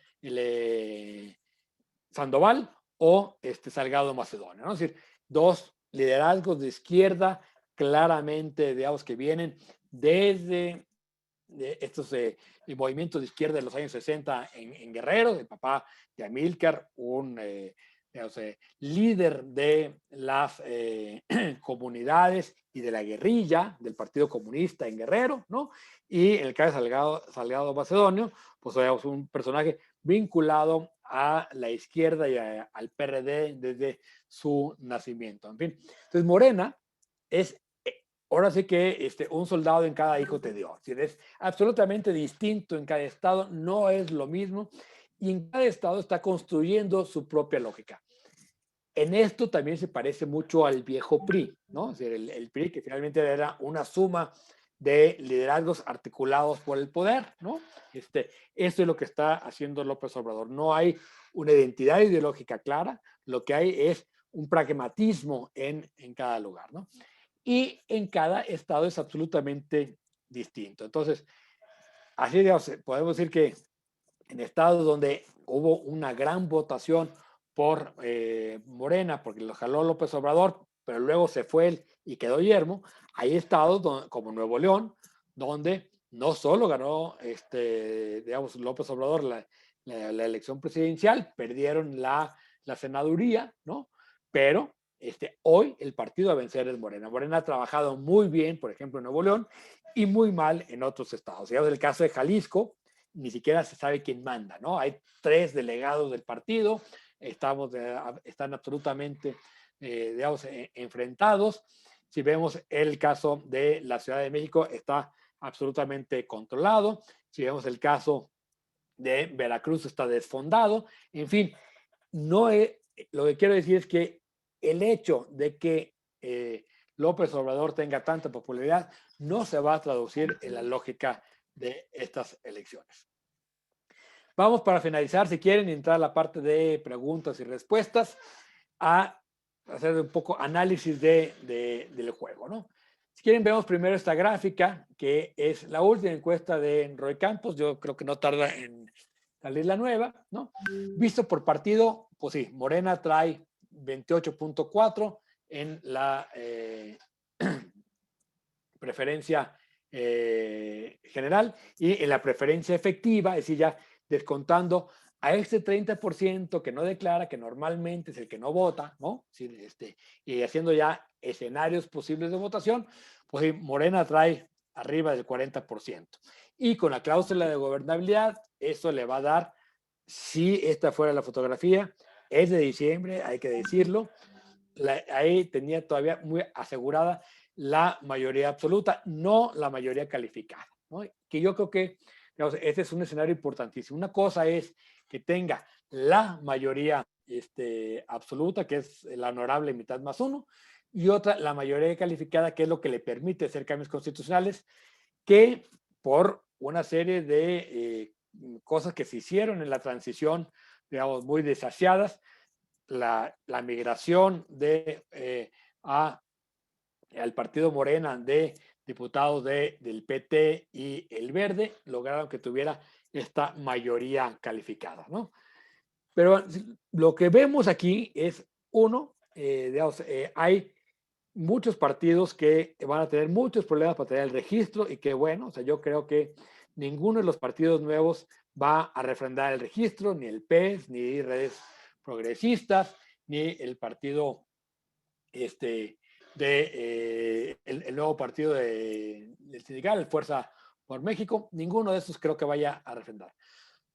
Sandoval o Salgado Macedonio, ¿no? Es decir, dos liderazgos de izquierda claramente, digamos, que vienen desde estos movimientos de izquierda de los años 60 en Guerrero, el papá de Amílcar, un digamos, líder de las comunidades y de la guerrilla del Partido Comunista en Guerrero, ¿no? Y en el caso de Salgado Macedonio, pues digamos, un personaje vinculado a la izquierda y al PRD desde su nacimiento. En fin, entonces Morena es, ahora sí que un soldado en cada hijo te dio. Es absolutamente distinto en cada estado, no es lo mismo, y en cada estado está construyendo su propia lógica. En esto también se parece mucho al viejo PRI, ¿no? Es decir, el PRI que finalmente era una suma de liderazgos articulados por el poder, ¿no? Esto es lo que está haciendo López Obrador. No hay una identidad ideológica clara, lo que hay es un pragmatismo en cada lugar, ¿no? Y en cada estado es absolutamente distinto. Entonces, así digamos, podemos decir que en estados donde hubo una gran votación por Morena, porque lo jaló López Obrador, pero luego se fue él y quedó yermo, hay estados como Nuevo León, donde no solo ganó digamos, López Obrador la elección presidencial, perdieron la senaduría, ¿no? Pero hoy el partido a vencer es Morena. Morena ha trabajado muy bien, por ejemplo, en Nuevo León, y muy mal en otros estados. Digamos, el caso de Jalisco, ni siquiera se sabe quién manda, ¿no? Hay 3 delegados del partido, están absolutamente, digamos, enfrentados. Si vemos el caso de la Ciudad de México, está absolutamente controlado. Si vemos el caso de Veracruz, está desfondado. En fin, lo que quiero decir es que el hecho de que López Obrador tenga tanta popularidad no se va a traducir en la lógica de estas elecciones. Vamos para finalizar, si quieren, entrar a la parte de preguntas y respuestas, a hacer un poco análisis del juego, ¿no? Si quieren, vemos primero esta gráfica, que es la última encuesta de Roy Campos. Yo creo que no tarda en salir la nueva, ¿no? Visto por partido, pues sí, Morena trae 28.4 en la preferencia general, y en la preferencia efectiva, es decir, ya descontando a este 30% que no declara, que normalmente es el que no vota, ¿no? Sí, y haciendo ya escenarios posibles de votación, pues sí, Morena trae arriba del 40%. Y con la cláusula de gobernabilidad, eso le va a dar, si esta fuera la fotografía, es de diciembre, hay que decirlo, ahí tenía todavía muy asegurada la mayoría absoluta, no la mayoría calificada, ¿no? Que yo creo que, digamos, este es un escenario importantísimo. Una cosa es que tenga la mayoría absoluta, que es la honorable mitad más uno, y otra, la mayoría calificada, que es lo que le permite hacer cambios constitucionales, que por una serie de cosas que se hicieron en la transición, digamos, muy desasiadas, la migración al partido Morena de diputados del PT y el Verde lograron que tuviera esta mayoría calificada, ¿no? Pero lo que vemos aquí es, uno, digamos, hay muchos partidos que van a tener muchos problemas para tener el registro y que bueno, o sea, yo creo que ninguno de los partidos nuevos va a refrendar el registro, ni el PES, ni redes progresistas, ni el partido el nuevo partido del sindical, el Fuerza por México, ninguno de esos creo que vaya a refrendar.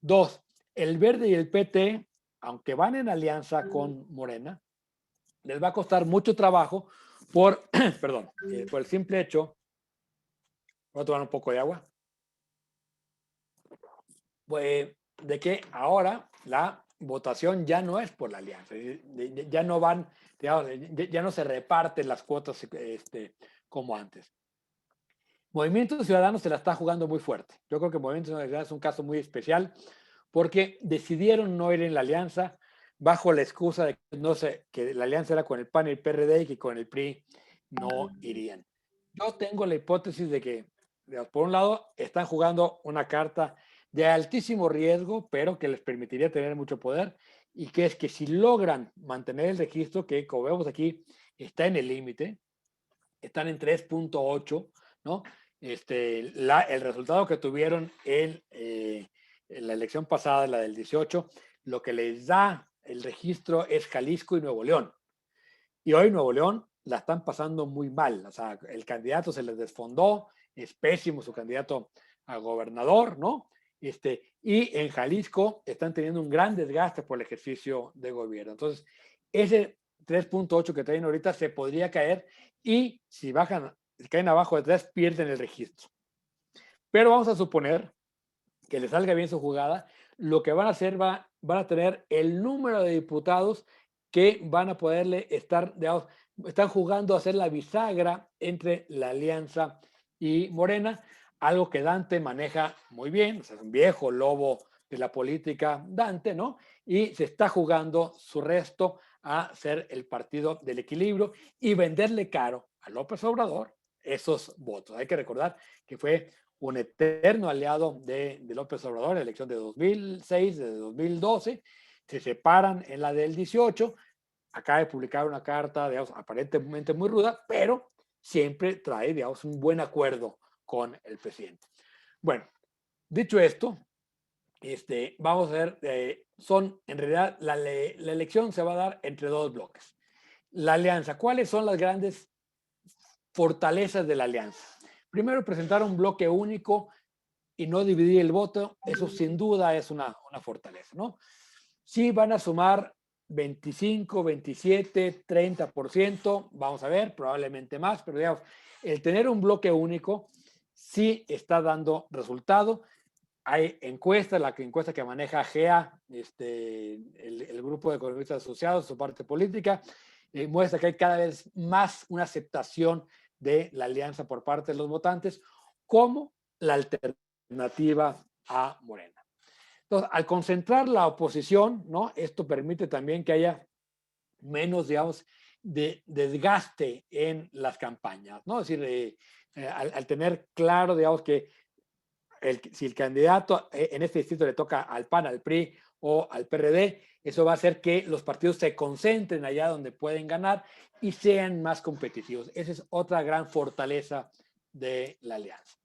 Dos, el Verde y el PT, aunque van en alianza con Morena, les va a costar mucho trabajo por, perdón, por el simple hecho, voy a tomar un poco de agua, pues, de que ahora la votación ya no es por la alianza, ya no van, digamos, ya no se reparten las cuotas como antes. Movimiento Ciudadano se la está jugando muy fuerte. Yo creo que Movimiento Ciudadano es un caso muy especial porque decidieron no ir en la alianza bajo la excusa de que, no sé, que la alianza era con el PAN y el PRD y que con el PRI no irían. Yo tengo la hipótesis de que, digamos, por un lado, están jugando una carta de altísimo riesgo, pero que les permitiría tener mucho poder, y que es que si logran mantener el registro, que como vemos aquí, está en el límite, están en 3.8, ¿no? El resultado que tuvieron en la elección pasada, la del 18, lo que les da el registro es Jalisco y Nuevo León. Y hoy Nuevo León la están pasando muy mal. O sea, el candidato se les desfondó, es pésimo su candidato a gobernador, ¿no? Y en Jalisco están teniendo un gran desgaste por el ejercicio de gobierno. Entonces, ese 3.8 que traen ahorita se podría caer y si caen abajo de 3, pierden el registro. Pero vamos a suponer que les salga bien su jugada, lo que van a hacer van a tener el número de diputados que van a poderle están jugando a hacer la bisagra entre la alianza y Morena, algo que Dante maneja muy bien, o sea, es un viejo lobo de la política Dante, ¿no? Y se está jugando su resto a ser el partido del equilibrio y venderle caro a López Obrador esos votos. Hay que recordar que fue un eterno aliado de López Obrador en la elección de 2006, de 2012, se separan en la del 18, acaba de publicar una carta, digamos, aparentemente muy ruda, pero siempre trae, digamos, un buen acuerdo con el presidente. Bueno, dicho esto, vamos a ver, en realidad, la elección se va a dar entre dos bloques. La alianza, ¿cuáles son las grandes fortalezas de la alianza? Primero, presentar un bloque único y no dividir el voto, eso sin duda es una fortaleza, ¿no? Sí van a sumar 25, 27, 30%, vamos a ver, probablemente más, pero digamos, el tener un bloque único sí está dando resultado. Hay encuestas, la encuesta que maneja GEA, el grupo de economistas asociados, su parte política, muestra que hay cada vez más una aceptación de la alianza por parte de los votantes como la alternativa a Morena. Entonces, al concentrar la oposición, ¿no? Esto permite también que haya menos, digamos, de desgaste en las campañas, ¿no? Es decir, al tener claro, digamos, que si el candidato en este distrito le toca al PAN, al PRI o al PRD, eso va a hacer que los partidos se concentren allá donde pueden ganar y sean más competitivos. Esa es otra gran fortaleza de la alianza.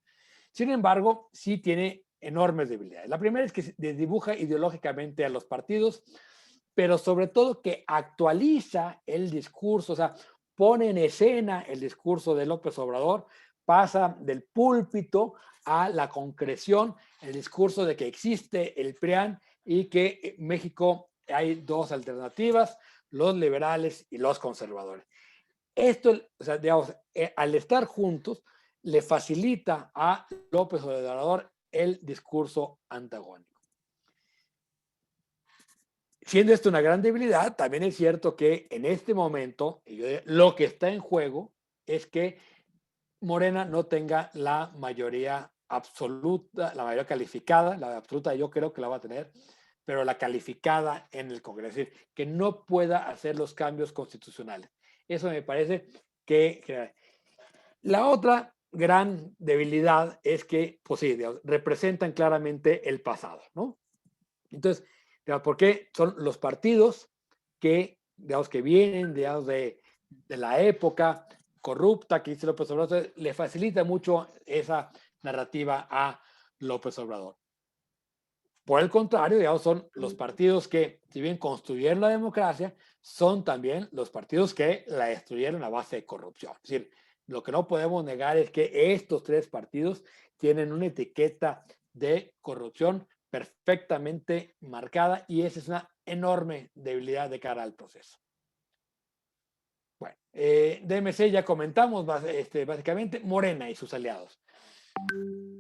Sin embargo, sí tiene enormes debilidades. La primera es que desdibuja ideológicamente a los partidos, pero sobre todo que actualiza el discurso, o sea, pone en escena el discurso de López Obrador, pasa del púlpito a la concreción, el discurso de que existe el PRIAN y que en México hay dos alternativas, los liberales y los conservadores. Esto, o sea, digamos, al estar juntos, le facilita a López Obrador el discurso antagónico. Siendo esto una gran debilidad, también es cierto que en este momento lo que está en juego es que Morena no tenga la mayoría absoluta, la mayoría calificada, la absoluta yo creo que la va a tener, pero la calificada en el Congreso, es decir, que no pueda hacer los cambios constitucionales. Eso me parece que la otra gran debilidad es que, pues sí, digamos, representan claramente el pasado, ¿no? Entonces, digamos, ¿por qué? Son los partidos que, digamos, que vienen, digamos, de la época corrupta que dice López Obrador, entonces, le facilita mucho esa narrativa a López Obrador. Por el contrario, digamos, son los partidos que, si bien construyeron la democracia, son también los partidos que la destruyeron a base de corrupción. Es decir, lo que no podemos negar es que estos tres partidos tienen una etiqueta de corrupción perfectamente marcada y esa es una enorme debilidad de cara al proceso. Bueno, DMC ya comentamos básicamente Morena y sus aliados.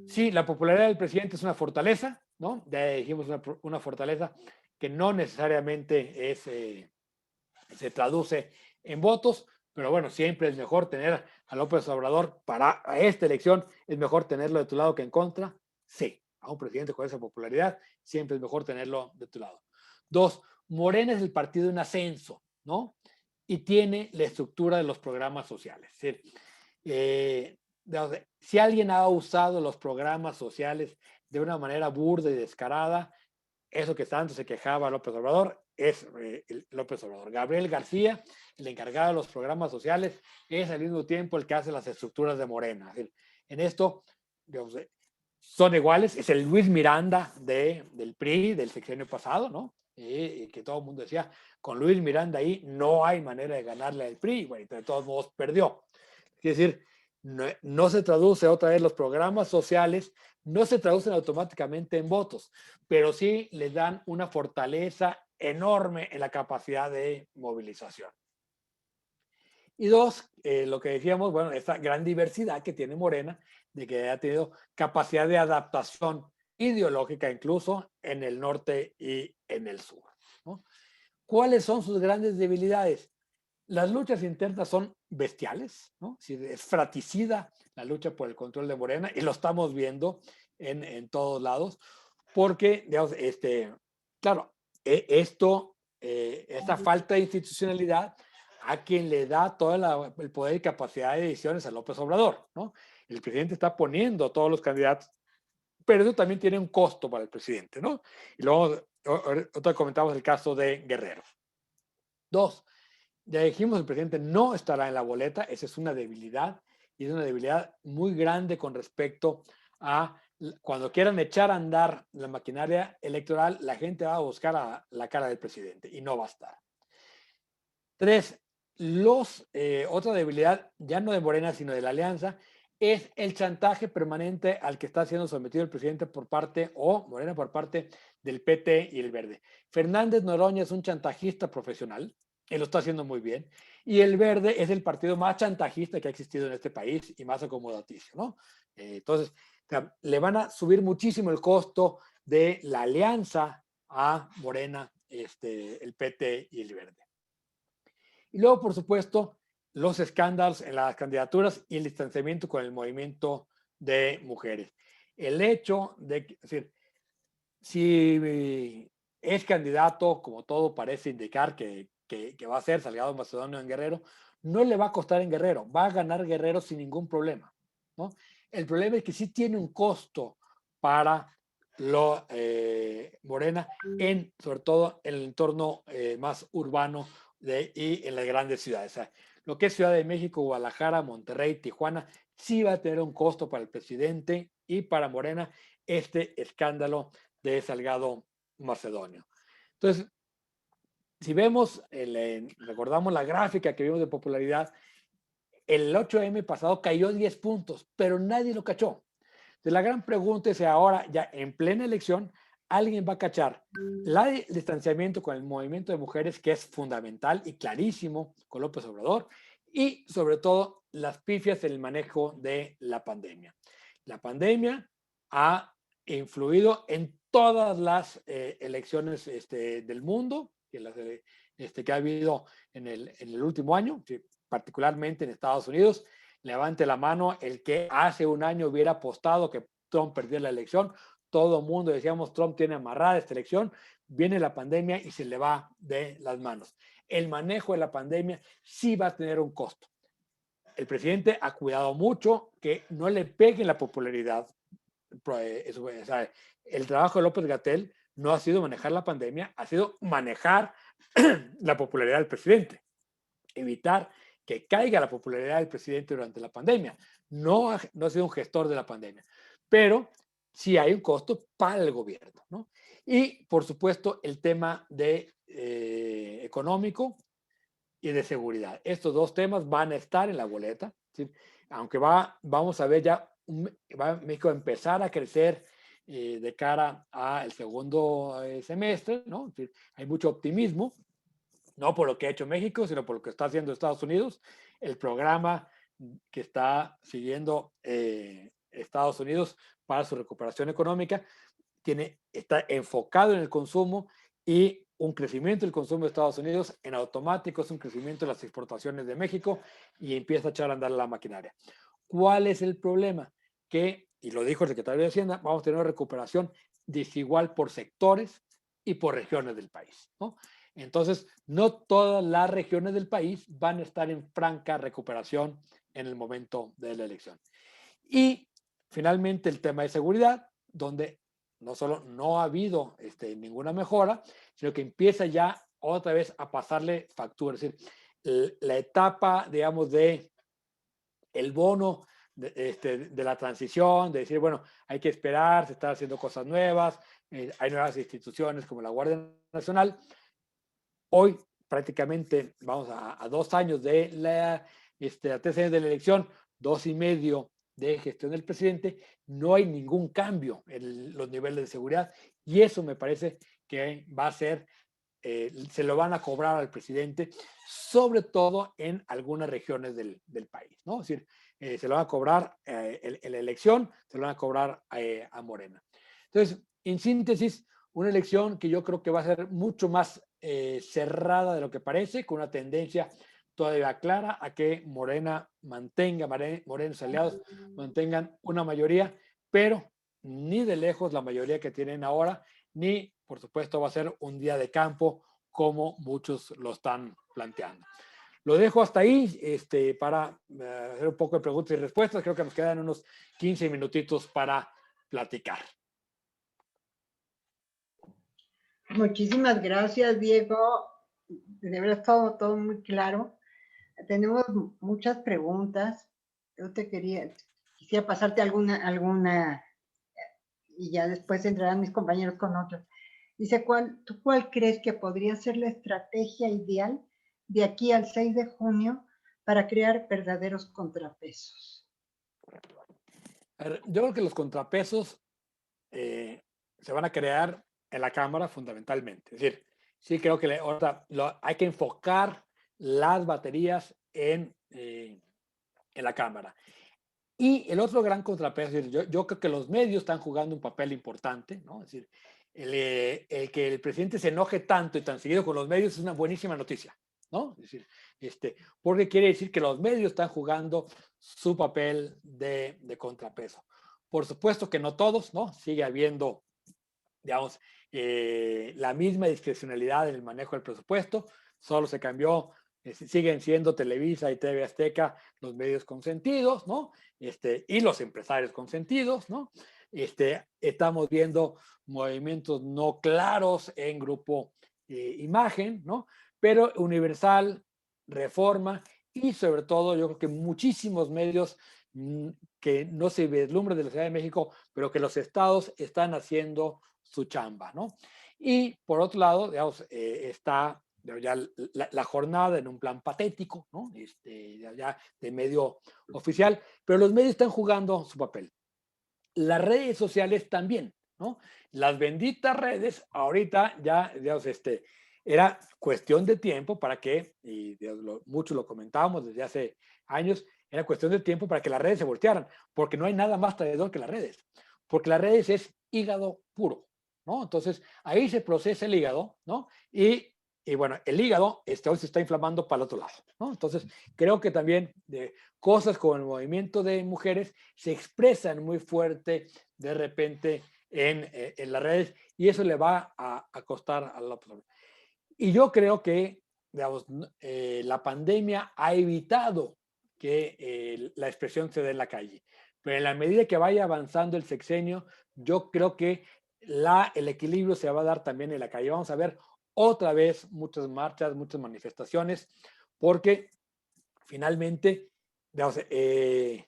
Sí, la popularidad del presidente es una fortaleza, ¿no? Ya dijimos una fortaleza que no necesariamente se traduce en votos, pero bueno, siempre es mejor tener a López Obrador para esta elección, es mejor tenerlo de tu lado que en contra. Sí, a un presidente con esa popularidad, siempre es mejor tenerlo de tu lado. Dos, Morena es el partido en ascenso, ¿no? Y tiene la estructura de los programas sociales. Es decir, si alguien ha usado los programas sociales de una manera burda y descarada, eso que tanto se quejaba López Obrador es López Obrador. Gabriel García, el encargado de los programas sociales, es al mismo tiempo el que hace las estructuras de Morena. En esto, digamos, son iguales, es el Luis Miranda del PRI del sexenio pasado, ¿no? Que todo el mundo decía, con Luis Miranda ahí no hay manera de ganarle al PRI, bueno, de todos modos perdió. Es decir, no se traduce otra vez los programas sociales, no se traducen automáticamente en votos, pero sí les dan una fortaleza enorme en la capacidad de movilización. Y dos, lo que decíamos, bueno, esta gran diversidad que tiene Morena, de que ha tenido capacidad de adaptación ideológica incluso en el norte y en el sur, ¿no? ¿Cuáles son sus grandes debilidades? Las luchas internas son bestiales, ¿no? Es fratricida la lucha por el control de Morena y lo estamos viendo en todos lados, porque, digamos, claro, esta falta de institucionalidad a quien le da todo el poder y capacidad de decisiones a López Obrador, ¿no? El presidente está poniendo a todos los candidatos, pero eso también tiene un costo para el presidente, ¿no? Y luego, otra comentamos el caso de Guerrero. Dos, ya dijimos, el presidente no estará en la boleta, esa es una debilidad, y es una debilidad muy grande con respecto a cuando quieran echar a andar la maquinaria electoral, la gente va a buscar a la cara del presidente y no va a estar. Tres, otra debilidad, ya no de Morena, sino de la alianza, es el chantaje permanente al que está siendo sometido el presidente por parte, o Morena por parte del PT y el Verde. Fernández Noroña es un chantajista profesional, él lo está haciendo muy bien, y el Verde es el partido más chantajista que ha existido en este país y más acomodaticio, ¿no? Entonces, le van a subir muchísimo el costo de la alianza a Morena, el PT y el Verde. Y luego, por supuesto, los escándalos en las candidaturas y el distanciamiento con el movimiento de mujeres. El hecho de, es decir, si es candidato, como todo parece indicar que va a ser Salgado Macedonio en Guerrero, no le va a costar en Guerrero, va a ganar Guerrero sin ningún problema, ¿no? El problema es que sí tiene un costo para Morena, sobre todo en el entorno más urbano y en las grandes ciudades. O sea, lo que es Ciudad de México, Guadalajara, Monterrey, Tijuana, sí va a tener un costo para el presidente y para Morena este escándalo de Salgado Macedonio. Entonces, si vemos, recordamos la gráfica que vimos de popularidad, el 8M pasado cayó 10 puntos, pero nadie lo cachó. Entonces, la gran pregunta es si ahora, ya en plena elección, alguien va a cachar el distanciamiento con el movimiento de mujeres, que es fundamental y clarísimo con López Obrador, y sobre todo las pifias en el manejo de la pandemia. La pandemia ha influido en todas las elecciones del mundo, que ha habido en el último año, particularmente en Estados Unidos. Levante la mano el que hace un año hubiera apostado que Trump perdiera la elección. Todo el mundo decíamos, Trump tiene amarrada esta elección. Viene la pandemia y se le va de las manos. El manejo de la pandemia sí va a tener un costo. El presidente ha cuidado mucho que no le pegue la popularidad. El trabajo de López-Gatell no ha sido manejar la pandemia, ha sido manejar la popularidad del presidente. Evitar que caiga la popularidad del presidente durante la pandemia. No ha sido un gestor de la pandemia, pero sí hay un costo para el gobierno, ¿no? Y, por supuesto, el tema de económico y de seguridad. Estos dos temas van a estar en la boleta, ¿sí? Aunque vamos a ver ya, va México a empezar a crecer de cara al segundo semestre, ¿no? Es decir, hay mucho optimismo, no por lo que ha hecho México, sino por lo que está haciendo Estados Unidos. El programa que está siguiendo Estados Unidos para su recuperación económica está enfocado en el consumo, y un crecimiento del consumo de Estados Unidos en automático es un crecimiento de las exportaciones de México y empieza a echar a andar la maquinaria. ¿Cuál es el problema? Que, y lo dijo el secretario de Hacienda, vamos a tener una recuperación desigual por sectores y por regiones del país, ¿no? Entonces, no todas las regiones del país van a estar en franca recuperación en el momento de la elección. Y finalmente el tema de seguridad, donde no solo no ha habido ninguna mejora, sino que empieza ya otra vez a pasarle factura. Es decir, la etapa, digamos, de el bono de la transición, de decir, bueno, hay que esperar, se están haciendo cosas nuevas, hay nuevas instituciones como la Guardia Nacional. Hoy, prácticamente, vamos a 2 años de a 3 años de la elección, 2 y medio de gestión del presidente, no hay ningún cambio en los niveles de seguridad, y eso me parece que va a ser, se lo van a cobrar al presidente, sobre todo en algunas regiones del país, ¿no? Es decir, se lo van a cobrar en la elección, se lo van a cobrar a Morena. Entonces, en síntesis, una elección que yo creo que va a ser mucho más cerrada de lo que parece, con una tendencia todavía clara a que Morena y sus aliados mantengan una mayoría, pero ni de lejos la mayoría que tienen ahora, ni por supuesto va a ser un día de campo como muchos lo están planteando. Lo dejo hasta ahí para hacer un poco de preguntas y respuestas. Creo que nos quedan unos 15 minutitos para platicar. Muchísimas gracias, Diego. De verdad, todo muy claro. Tenemos muchas preguntas. Yo quisiera pasarte alguna y ya después entrarán mis compañeros con otras. Dice, ¿tú cuál crees que podría ser la estrategia ideal de aquí al 6 de junio para crear verdaderos contrapesos? Yo creo que los contrapesos se van a crear en la Cámara fundamentalmente. Es decir, sí creo que hay que enfocar las baterías en la Cámara. Y el otro gran contrapeso, yo creo que los medios están jugando un papel importante, ¿no? Es decir, el que el presidente se enoje tanto y tan seguido con los medios es una buenísima noticia, ¿no? Es decir, porque quiere decir que los medios están jugando su papel de contrapeso. Por supuesto que no todos, ¿no? Sigue habiendo, digamos, la misma discrecionalidad en el manejo del presupuesto, solo se cambió, siguen siendo Televisa y TV Azteca los medios consentidos, ¿no? Y los empresarios consentidos, ¿no? Estamos viendo movimientos no claros en Grupo Imagen, ¿no? Pero Universal, Reforma y sobre todo yo creo que muchísimos medios que no se vislumbra de la Ciudad de México, pero que los estados están haciendo su chamba, ¿no? Y por otro lado, digamos, está ya la jornada en un plan patético, ¿no? Ya de medio oficial, pero los medios están jugando su papel. Las redes sociales también, ¿no? Las benditas redes, ahorita ya, digamos, era cuestión de tiempo para que, y digamos, mucho lo comentábamos desde hace años, era cuestión de tiempo para que las redes se voltearan, porque no hay nada más traidor que las redes, porque las redes es hígado puro, ¿no? Entonces, ahí se procesa el hígado, ¿no? Y bueno, el hígado hoy se está inflamando para el otro lado, ¿no? Entonces, creo que también de cosas como el movimiento de mujeres se expresan muy fuerte de repente en las redes y eso le va a costar a la persona. Y yo creo que, digamos, la pandemia ha evitado que la expresión se dé en la calle. Pero en la medida que vaya avanzando el sexenio, yo creo que el equilibrio se va a dar también en la calle. Vamos a ver otra vez muchas marchas, muchas manifestaciones, porque finalmente, digamos, el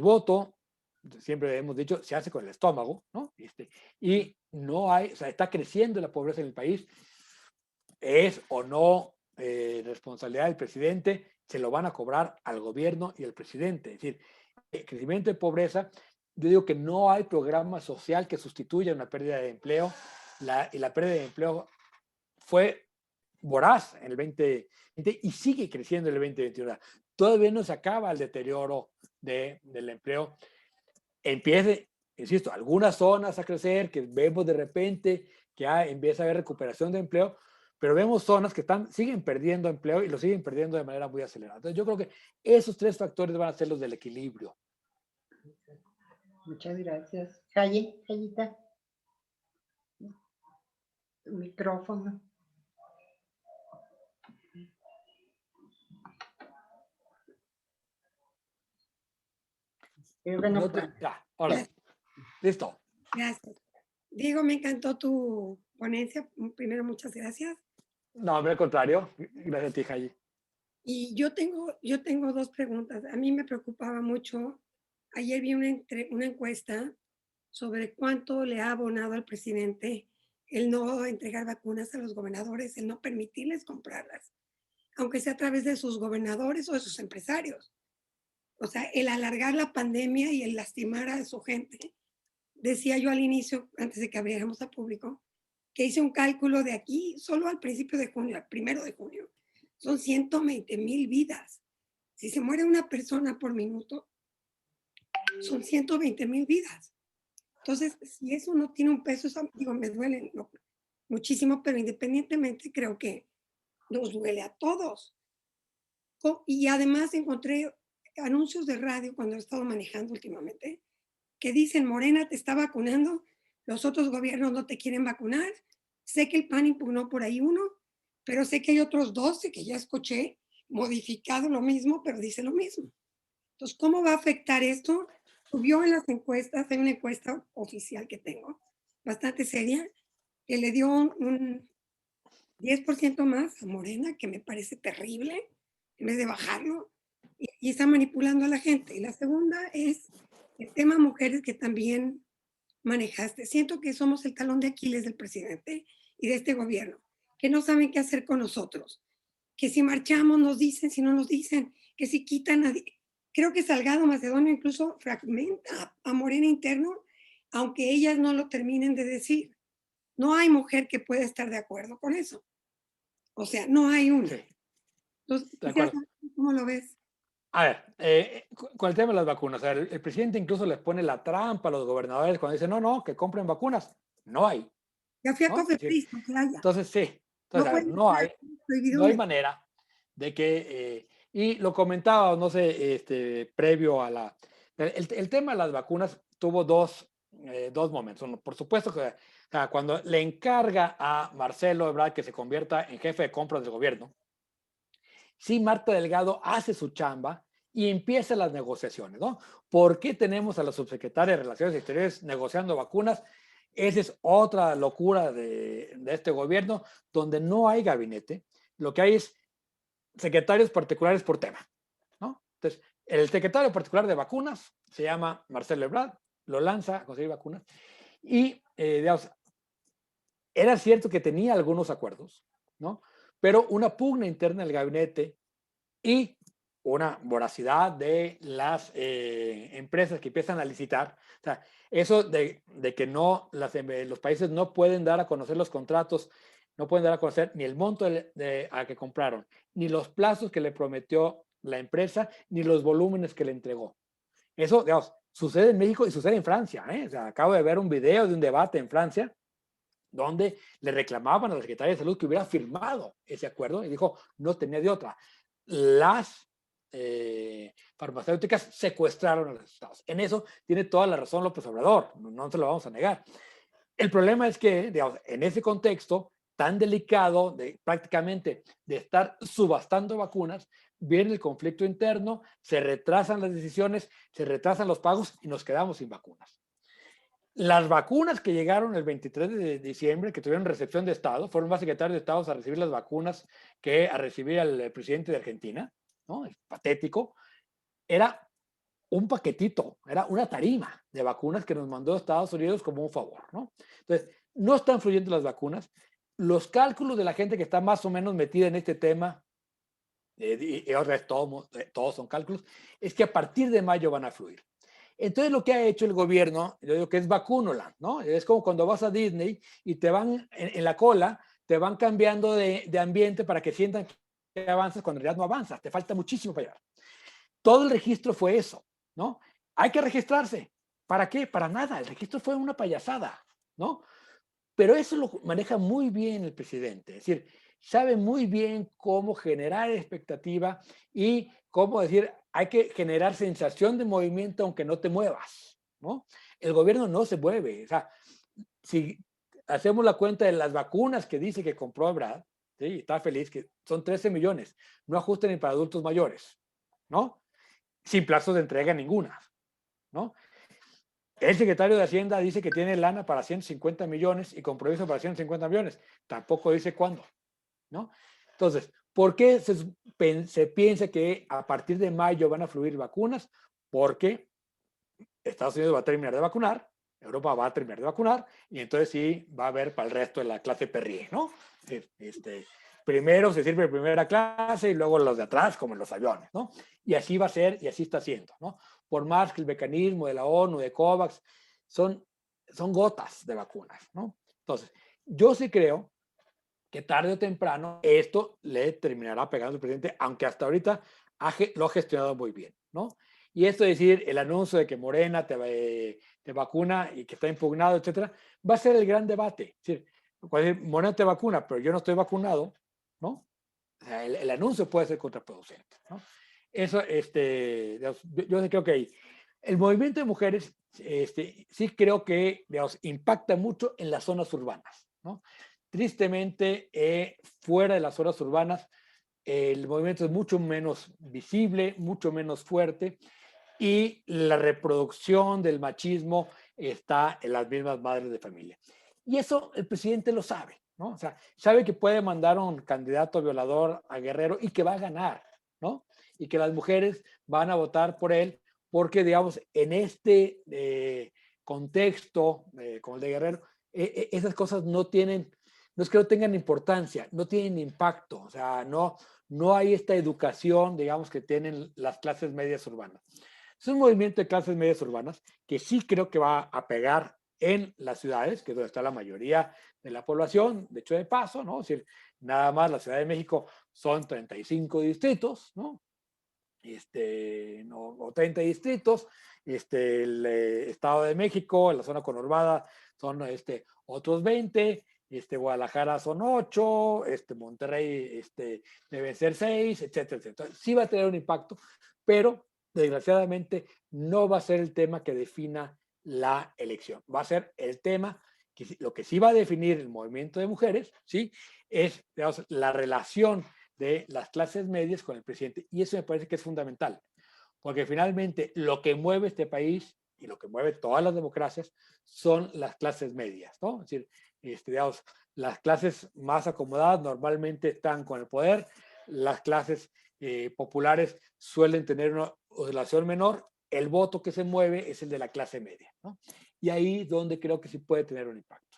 voto, siempre hemos dicho, se hace con el estómago, ¿no? Y no hay, o sea, está creciendo la pobreza en el país, es o no responsabilidad del presidente, se lo van a cobrar al gobierno y al presidente. Es decir, el crecimiento de pobreza, yo digo que no hay programa social que sustituya una pérdida de empleo, y la pérdida de empleo fue voraz en el 2020 y sigue creciendo en el 2021. Todavía no se acaba el deterioro del empleo. Empiece, insisto, algunas zonas a crecer, que vemos de repente que empieza a haber recuperación de empleo, pero vemos zonas que siguen perdiendo empleo y lo siguen perdiendo de manera muy acelerada. Entonces yo creo que esos tres factores van a ser los del equilibrio. Muchas gracias. Jayita. Micrófono. Hola. Listo. Gracias. Diego, me encantó tu ponencia. Primero, muchas gracias. No, al contrario. Gracias a ti, Jayi. Y yo tengo dos preguntas. A mí me preocupaba mucho. Ayer vi una encuesta sobre cuánto le ha abonado al presidente el no entregar vacunas a los gobernadores, el no permitirles comprarlas, aunque sea a través de sus gobernadores o de sus empresarios. O sea, el alargar la pandemia y el lastimar a su gente. Decía yo al inicio, antes de que abriéramos al público, que hice un cálculo de aquí, solo al principio de junio, al 1 de junio, son 120,000 vidas. Si se muere una persona por minuto, son 120,000 vidas. Entonces, si eso no tiene un peso, digo, me duele muchísimo, pero independientemente creo que nos duele a todos. Y además encontré anuncios de radio cuando he estado manejando últimamente, que dicen, Morena te está vacunando, los otros gobiernos no te quieren vacunar. Sé que el PAN impugnó por ahí uno, pero sé que hay otros 12 que ya escuché modificado lo mismo, pero dice lo mismo. Entonces, ¿cómo va a afectar esto? Subió en las encuestas, hay una encuesta oficial que tengo, bastante seria, que le dio un 10% más a Morena, que me parece terrible, en vez de bajarlo, y está manipulando a la gente. Y la segunda es el tema mujeres que también manejaste. Siento que somos el talón de Aquiles del presidente y de este gobierno, que no saben qué hacer con nosotros, que si marchamos nos dicen, si no nos dicen, que si quitan a... Creo que Salgado Macedonio incluso fragmenta a Morena interno, aunque ellas no lo terminen de decir. No hay mujer que pueda estar de acuerdo con eso. O sea, no hay una. Sí. Entonces, De acuerdo. ¿cómo lo ves? A ver, con el tema de las vacunas, o sea, el presidente incluso les pone la trampa a los gobernadores cuando dice, no, que compren vacunas. No hay. Ya fui a ¿no? Cofepris, no que haya. Entonces, sí. Entonces, no hay manera de que, y lo comentaba, no sé, previo a el tema de las vacunas tuvo dos momentos. Uno, por supuesto que cuando le encarga a Marcelo Ebrard que se convierta en jefe de compras del gobierno, sí, Marta Delgado hace su chamba y empieza las negociaciones, ¿no? ¿Por qué tenemos a la subsecretaria de Relaciones Exteriores negociando vacunas? Esa es otra locura de este gobierno, donde no hay gabinete, lo que hay es secretarios particulares por tema, ¿no? Entonces, El secretario particular de vacunas se llama Marcelo Ebrard, lo lanza a conseguir vacunas y, digamos, era cierto que tenía algunos acuerdos, ¿no? Pero una pugna interna del gabinete y una voracidad de las empresas que empiezan a licitar. O sea, eso de que no, los países no pueden dar a conocer los contratos, no pueden dar a conocer ni el monto a que compraron, ni los plazos que le prometió la empresa, ni los volúmenes que le entregó. Eso, digamos, sucede en México y sucede en Francia. O sea, acabo de ver un video de un debate en Francia donde le reclamaban a la Secretaría de Salud que hubiera firmado ese acuerdo y dijo, no tenía de otra. Las farmacéuticas secuestraron a los estados. En eso tiene toda la razón López Obrador, no se lo vamos a negar. El problema es que, digamos, en ese contexto tan delicado, prácticamente de estar subastando vacunas, viene el conflicto interno, se retrasan las decisiones, se retrasan los pagos y nos quedamos sin vacunas. Las vacunas que llegaron el 23 de diciembre, que tuvieron recepción de Estado, fueron más secretarios de Estado a recibir las vacunas que a recibir al presidente de Argentina, ¿no? Es patético. Era un paquetito, era una tarima de vacunas que nos mandó Estados Unidos como un favor, ¿no? Entonces, no están fluyendo las vacunas. Los cálculos de la gente que está más o menos metida en este tema, y ahora todos son cálculos, es que a partir de mayo van a fluir. Entonces lo que ha hecho el gobierno, yo digo que es Vacunoland, ¿no? Es como cuando vas a Disney y te van en la cola, te van cambiando de ambiente para que sientan que avanzas cuando en realidad no avanzas, te falta muchísimo para llegar. Todo el registro fue eso, ¿no? Hay que registrarse. ¿Para qué? Para nada, el registro fue una payasada, ¿no? Pero eso lo maneja muy bien el presidente, es decir, sabe muy bien cómo generar expectativa y cómo decir, hay que generar sensación de movimiento aunque no te muevas, ¿no? El gobierno no se mueve, o sea, si hacemos la cuenta de las vacunas que dice que compró Ebrard, ¿sí? Está feliz que son 13 millones, no ajustan ni para adultos mayores, ¿no? Sin plazos de entrega ninguna, ¿no? El secretario de Hacienda dice que tiene lana para 150 millones y compromiso para 150 millones. Tampoco dice cuándo, ¿no? Entonces, ¿por qué se piensa que a partir de mayo van a fluir vacunas? Porque Estados Unidos va a terminar de vacunar, Europa va a terminar de vacunar, y entonces sí va a haber para el resto de la clase Perrier, ¿no? Primero se sirve primera clase y luego los de atrás, como en los aviones, ¿no? Y así va a ser y así está siendo, ¿no? Por más que el mecanismo de la ONU, de COVAX, son gotas de vacunas, ¿no? Entonces, yo sí creo que tarde o temprano esto le terminará pegando al presidente, aunque hasta ahorita lo ha gestionado muy bien, ¿no? Y esto es decir, el anuncio de que Morena te vacuna y que está impugnado, etcétera, va a ser el gran debate. Es decir, Morena te vacuna, pero yo no estoy vacunado, ¿no? O sea, el anuncio puede ser contraproducente, ¿no? Eso, yo creo que el movimiento de mujeres, sí creo que, digamos, impacta mucho en las zonas urbanas, ¿no? Tristemente, fuera de las zonas urbanas, el movimiento es mucho menos visible, mucho menos fuerte, y la reproducción del machismo está en las mismas madres de familia. Y eso el presidente lo sabe, ¿no? O sea, sabe que puede mandar un candidato violador a Guerrero y que va a ganar, ¿no? Y que las mujeres van a votar por él porque, digamos, en este contexto como el de Guerrero, esas cosas no es que no tengan importancia, no tienen impacto, o sea, no hay esta educación, digamos, que tienen las clases medias urbanas. Es un movimiento de clases medias urbanas que sí creo que va a pegar en las ciudades, que es donde está la mayoría de la población, de hecho de paso, ¿no? Es decir, nada más la Ciudad de México son 35 distritos, ¿no? O 30 distritos, el Estado de México, la zona conurbada son otros 20, Guadalajara son 8, Monterrey debe ser 6, etcétera, etcétera. Entonces, sí va a tener un impacto, pero desgraciadamente no va a ser el tema que defina la elección. Va a ser el tema que lo que sí va a definir el movimiento de mujeres, ¿sí? Es, digamos, la relación de las clases medias con el presidente. Y eso me parece que es fundamental, porque finalmente lo que mueve este país y lo que mueve todas las democracias son las clases medias, ¿no? Es decir, digamos, las clases más acomodadas normalmente están con el poder, las clases populares suelen tener una oscilación menor, el voto que se mueve es el de la clase media, ¿no? Y ahí donde creo que sí puede tener un impacto.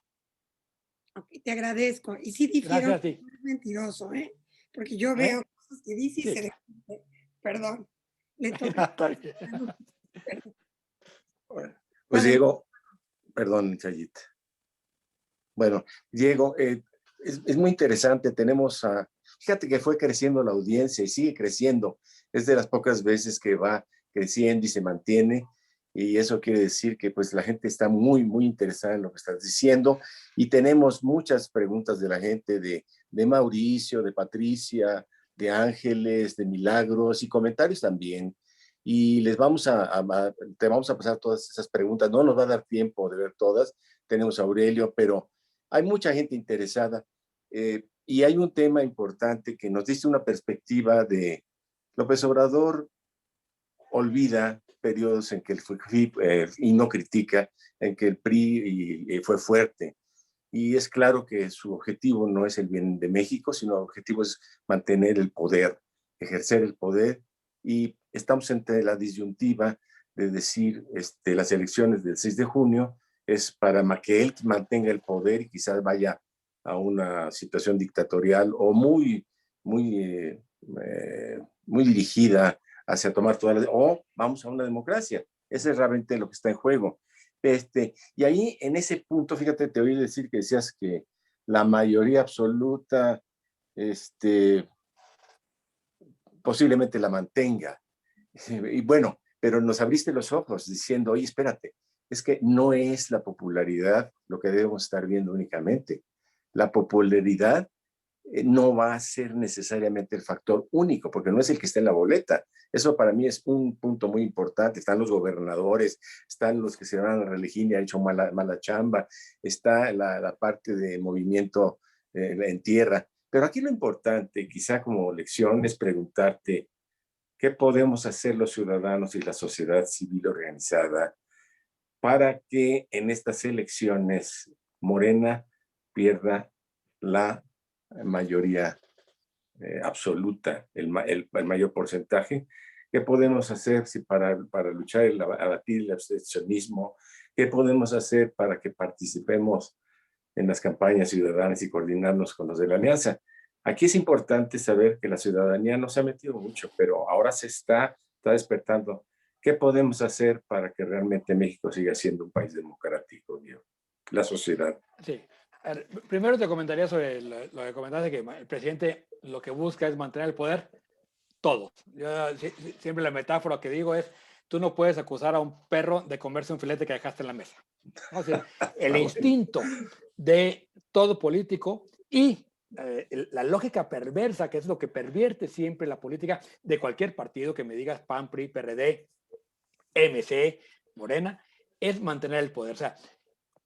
Ok, te agradezco. Y sí difiero, Gracias a ti. no es mentiroso, ¿eh? Porque yo ¿Eh? veo cosas que dice y Sí, se claro. repite. Perdón, le toca. Está bien. Perdón. Bueno, pues Adelante. Diego, perdón, Chayita. Bueno, Diego, es muy interesante. Fíjate que fue creciendo la audiencia y sigue creciendo. Es de las pocas veces que va creciendo y se mantiene. Y eso quiere decir que pues la gente está muy, muy interesada en lo que estás diciendo. Y tenemos muchas preguntas de la gente, de Mauricio, de Patricia, de Ángeles, de Milagros y comentarios también. Y te vamos a pasar todas esas preguntas. No nos va a dar tiempo de ver todas. Tenemos a Aurelio, pero hay mucha gente interesada y hay un tema importante que nos dice una perspectiva de López Obrador olvida periodos en que el PRI y no critica, en que el PRI fue fuerte. Y es claro que su objetivo no es el bien de México, sino el objetivo es mantener el poder, ejercer el poder. Y estamos entre la disyuntiva de decir, las elecciones del 6 de junio es para que él mantenga el poder y quizás vaya a una situación dictatorial o muy dirigida hacia tomar o vamos a una democracia. Ese es realmente lo que está en juego. Y ahí, en ese punto, fíjate, te oí decir que decías que la mayoría absoluta, posiblemente la mantenga. Y bueno, pero nos abriste los ojos diciendo, oye, espérate, es que no es la popularidad lo que debemos estar viendo únicamente. La popularidad no va a ser necesariamente el factor único, porque no es el que está en la boleta. Eso para mí es un punto muy importante. Están los gobernadores, están los que se van a reelegir y han hecho mala chamba, está la parte de movimiento en tierra. Pero aquí lo importante, quizá como lección, es preguntarte qué podemos hacer los ciudadanos y la sociedad civil organizada para que en estas elecciones Morena pierda la mayoría absoluta, el mayor porcentaje. ¿Qué podemos hacer para luchar, abatir el abstencionismo? ¿Qué podemos hacer para que participemos en las campañas ciudadanas y coordinarnos con los de la alianza? Aquí es importante saber que la ciudadanía no se ha metido mucho, pero ahora se está despertando. ¿Qué podemos hacer para que realmente México siga siendo un país democrático, Diego? La sociedad. Sí. A ver, primero te comentaría sobre lo que comentaste, que el presidente lo que busca es mantener el poder todos. Yo siempre la metáfora que digo es, tú no puedes acusar a un perro de comerse un filete que dejaste en la mesa. ¿No? O sea, el instinto de todo político y la lógica perversa, que es lo que pervierte siempre la política de cualquier partido, que me digas PAN, PRI, PRD, MC, Morena, es mantener el poder. O sea,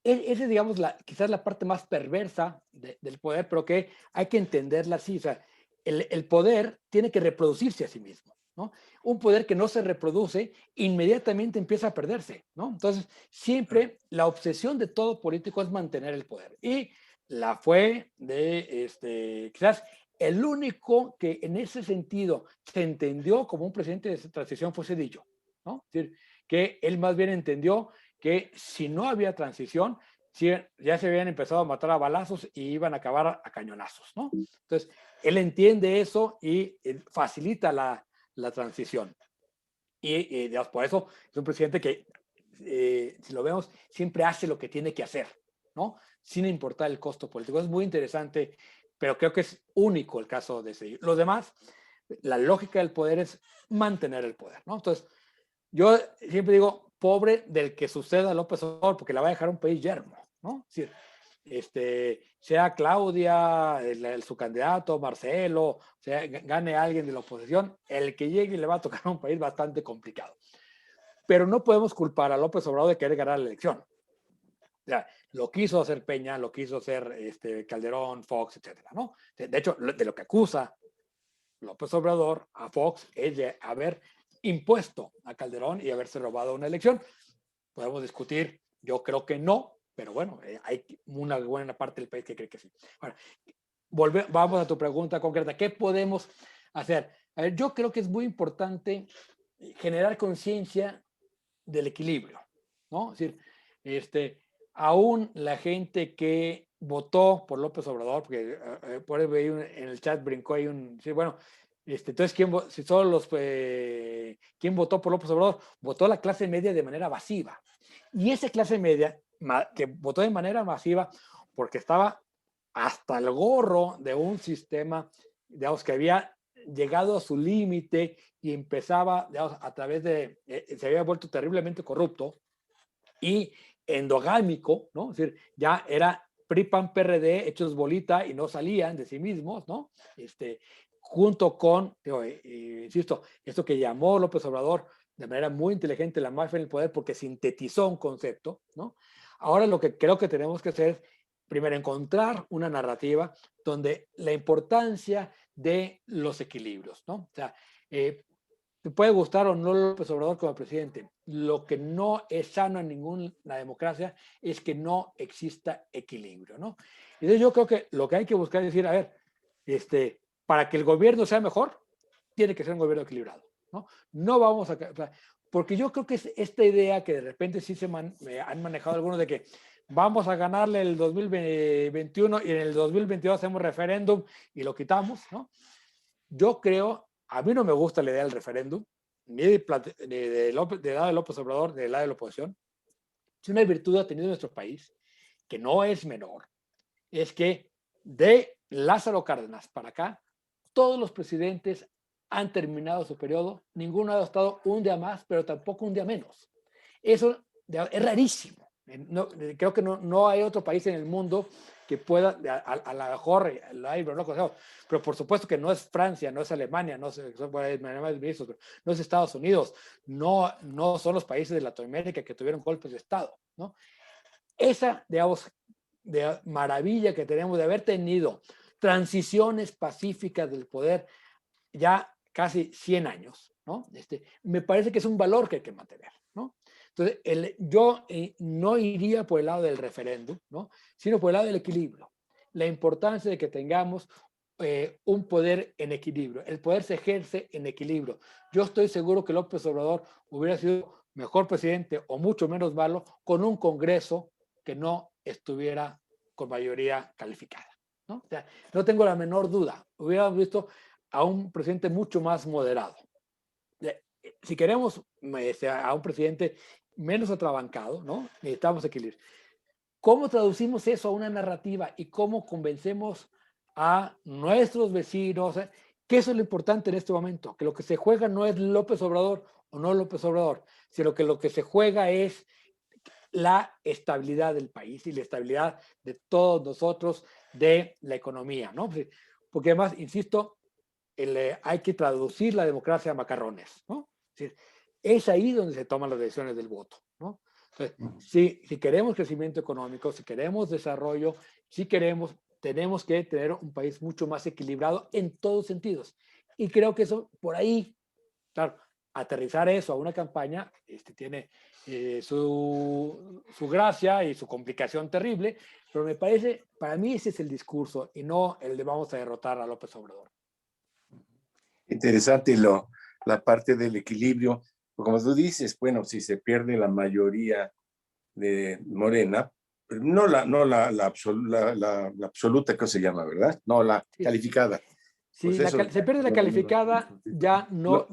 esa es, digamos, quizás la parte más perversa del poder, pero que hay que entenderla así. O sea, el poder tiene que reproducirse a sí mismo, ¿no? Un poder que no se reproduce inmediatamente empieza a perderse, ¿no? Entonces, siempre la obsesión de todo político es mantener el poder. Y la fue de, quizás el único que en ese sentido se entendió como un presidente de transición fue Zedillo, ¿no? Es decir, que él más bien entendió que si no había transición, ya se habían empezado a matar a balazos y iban a acabar a cañonazos, ¿no? Entonces, él entiende eso y facilita la transición. Y digamos, por eso es un presidente que, si lo vemos, siempre hace lo que tiene que hacer, ¿no? Sin importar el costo político. Es muy interesante, pero creo que es único el caso de ese. Los demás, la lógica del poder es mantener el poder, ¿no? Entonces, yo siempre digo, pobre del que suceda a López Obrador, porque la va a dejar un país yermo, ¿no? Es decir, sea Claudia, su candidato, Marcelo, sea, gane alguien de la oposición, el que llegue le va a tocar a un país bastante complicado. Pero no podemos culpar a López Obrador de querer ganar la elección. O sea, lo quiso hacer Peña, lo quiso hacer Calderón, Fox, etcétera, ¿no? De hecho, de lo que acusa López Obrador a Fox es de haber impuesto a Calderón y haberse robado una elección. Podemos discutir, yo creo que no, pero bueno, hay una buena parte del país que cree que sí. Ahora, vamos a tu pregunta concreta. ¿Qué podemos hacer? A ver, yo creo que es muy importante generar conciencia del equilibrio, ¿no? Es decir, aún la gente que votó por López Obrador, porque por ahí veí en el chat brincó ahí sí, bueno, entonces, si solo ¿quién votó por López Obrador? Votó la clase media de manera masiva. Y esa clase media que votó de manera masiva porque estaba hasta el gorro de un sistema, digamos, que había llegado a su límite y empezaba, digamos, a través se había vuelto terriblemente corrupto y endogámico, ¿no? Es decir, ya era PRI, PAN, PRD hechos bolita y no salían de sí mismos, ¿no? Junto con, insisto, esto que llamó López Obrador de manera muy inteligente la mafia en el poder porque sintetizó un concepto, ¿no? Ahora lo que creo que tenemos que hacer es, primero, encontrar una narrativa donde la importancia de los equilibrios, ¿no? O sea, te puede gustar o no López Obrador como presidente. Lo que no es sano en ninguna democracia es que no exista equilibrio, ¿no? Entonces yo creo que lo que hay que buscar es decir, a ver, para que el gobierno sea mejor, tiene que ser un gobierno equilibrado, ¿no? No vamos a... O sea, porque yo creo que es esta idea que de repente sí han manejado algunos de que vamos a ganarle el 2021 y en el 2022 hacemos referéndum y lo quitamos, ¿no? Yo creo, a mí no me gusta la idea del referéndum, ni de lado de López Obrador, ni del lado de la oposición. Si una virtud ha tenido nuestro país, que no es menor, es que de Lázaro Cárdenas para acá, todos los presidentes han terminado su periodo, ninguno ha estado un día más, pero tampoco un día menos. Eso es rarísimo. Creo que no hay otro país en el mundo que pueda, a lo mejor, pero por supuesto que no es Francia, no es Alemania, no es Estados Unidos, no son los países de Latinoamérica que tuvieron golpes de Estado, ¿no? Esa, digamos, de maravilla que tenemos de haber tenido transiciones pacíficas del poder ya casi 100 años, ¿no? Me parece que es un valor que hay que mantener, ¿no? Entonces, yo no iría por el lado del referéndum, ¿no? Sino por el lado del equilibrio. La importancia de que tengamos un poder en equilibrio. El poder se ejerce en equilibrio. Yo estoy seguro que López Obrador hubiera sido mejor presidente o mucho menos malo con un Congreso que no estuviera con mayoría calificada, ¿no? O sea, no tengo la menor duda. Hubiéramos visto a un presidente mucho más moderado. Si queremos a un presidente menos atrabancado, ¿no? Necesitamos equilibrio. ¿Cómo traducimos eso a una narrativa y cómo convencemos a nuestros vecinos que eso es lo importante en este momento? Que lo que se juega no es López Obrador o no López Obrador, sino que lo que se juega es la estabilidad del país y la estabilidad de todos nosotros, de la economía, ¿no? Porque además, insisto, hay que traducir la democracia a macarrones, ¿no? Es ahí donde se toman las decisiones del voto, ¿no? Entonces, si queremos crecimiento económico, si queremos desarrollo, tenemos que tener un país mucho más equilibrado en todos sentidos. Y creo que eso, por ahí, claro, aterrizar eso a una campaña tiene su gracia y su complicación terrible, pero me parece, para mí ese es el discurso y no el de vamos a derrotar a López Obrador. Interesante la parte del equilibrio. Como tú dices, bueno, si se pierde la mayoría de Morena, no la absoluta, ¿qué se llama, verdad? No, la calificada. Si pues se pierde la calificada, ya no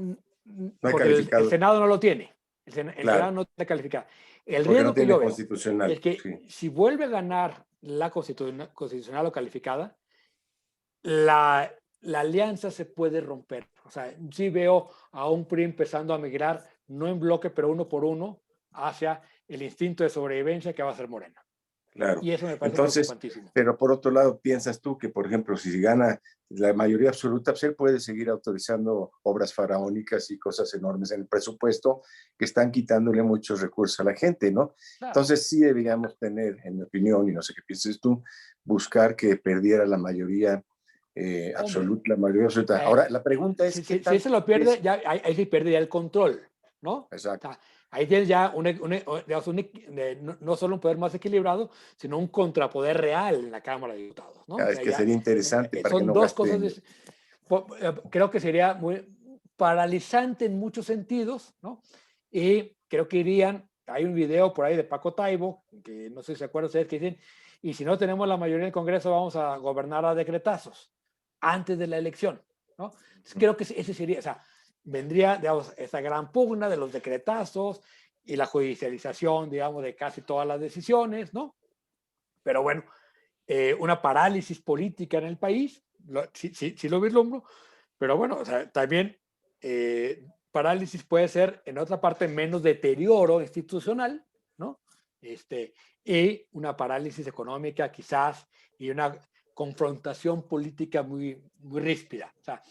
porque calificado. el Senado no lo tiene. El Senado no tiene calificada. El porque riesgo no que tiene yo veo constitucional, es que si vuelve a ganar la constitucional o calificada, la alianza se puede romper. O sea, sí veo a un PRI empezando a migrar, no en bloque, pero uno por uno, hacia el instinto de sobrevivencia que va a ser Morena. Claro. Y eso me parece preocupantísimo. Pero por otro lado, piensas tú que, por ejemplo, si gana la mayoría absoluta, pues él puede seguir autorizando obras faraónicas y cosas enormes en el presupuesto que están quitándole muchos recursos a la gente, ¿no? Claro. Entonces sí deberíamos tener, en mi opinión, y no sé qué pienses tú, buscar que perdiera la mayoría absoluta, la mayoría absoluta. Ahora, la pregunta es... Si se lo pierde, ya, ahí se pierde ya el control, ¿no? Exacto. O sea, ahí tienes ya no solo un poder más equilibrado, sino un contrapoder real en la Cámara de Diputados, ¿no? Es que sería interesante. Para son que no dos cosas. creo que sería muy paralizante en muchos sentidos, ¿no? Y creo que irían, hay un video por ahí de Paco Taibo, que no sé si se acuerdan ustedes, que dicen, y si no tenemos la mayoría del Congreso, vamos a gobernar a decretazos antes de la elección, ¿no? Entonces, creo que ese sería, o sea, vendría, digamos, esa gran pugna de los decretazos y la judicialización, digamos, de casi todas las decisiones, ¿no? Pero bueno, una parálisis política en el país, sí lo vislumbro, pero bueno, o sea, también parálisis puede ser, en otra parte, menos deterioro institucional, ¿no? Y una parálisis económica quizás, y una confrontación política muy ríspida. O sea,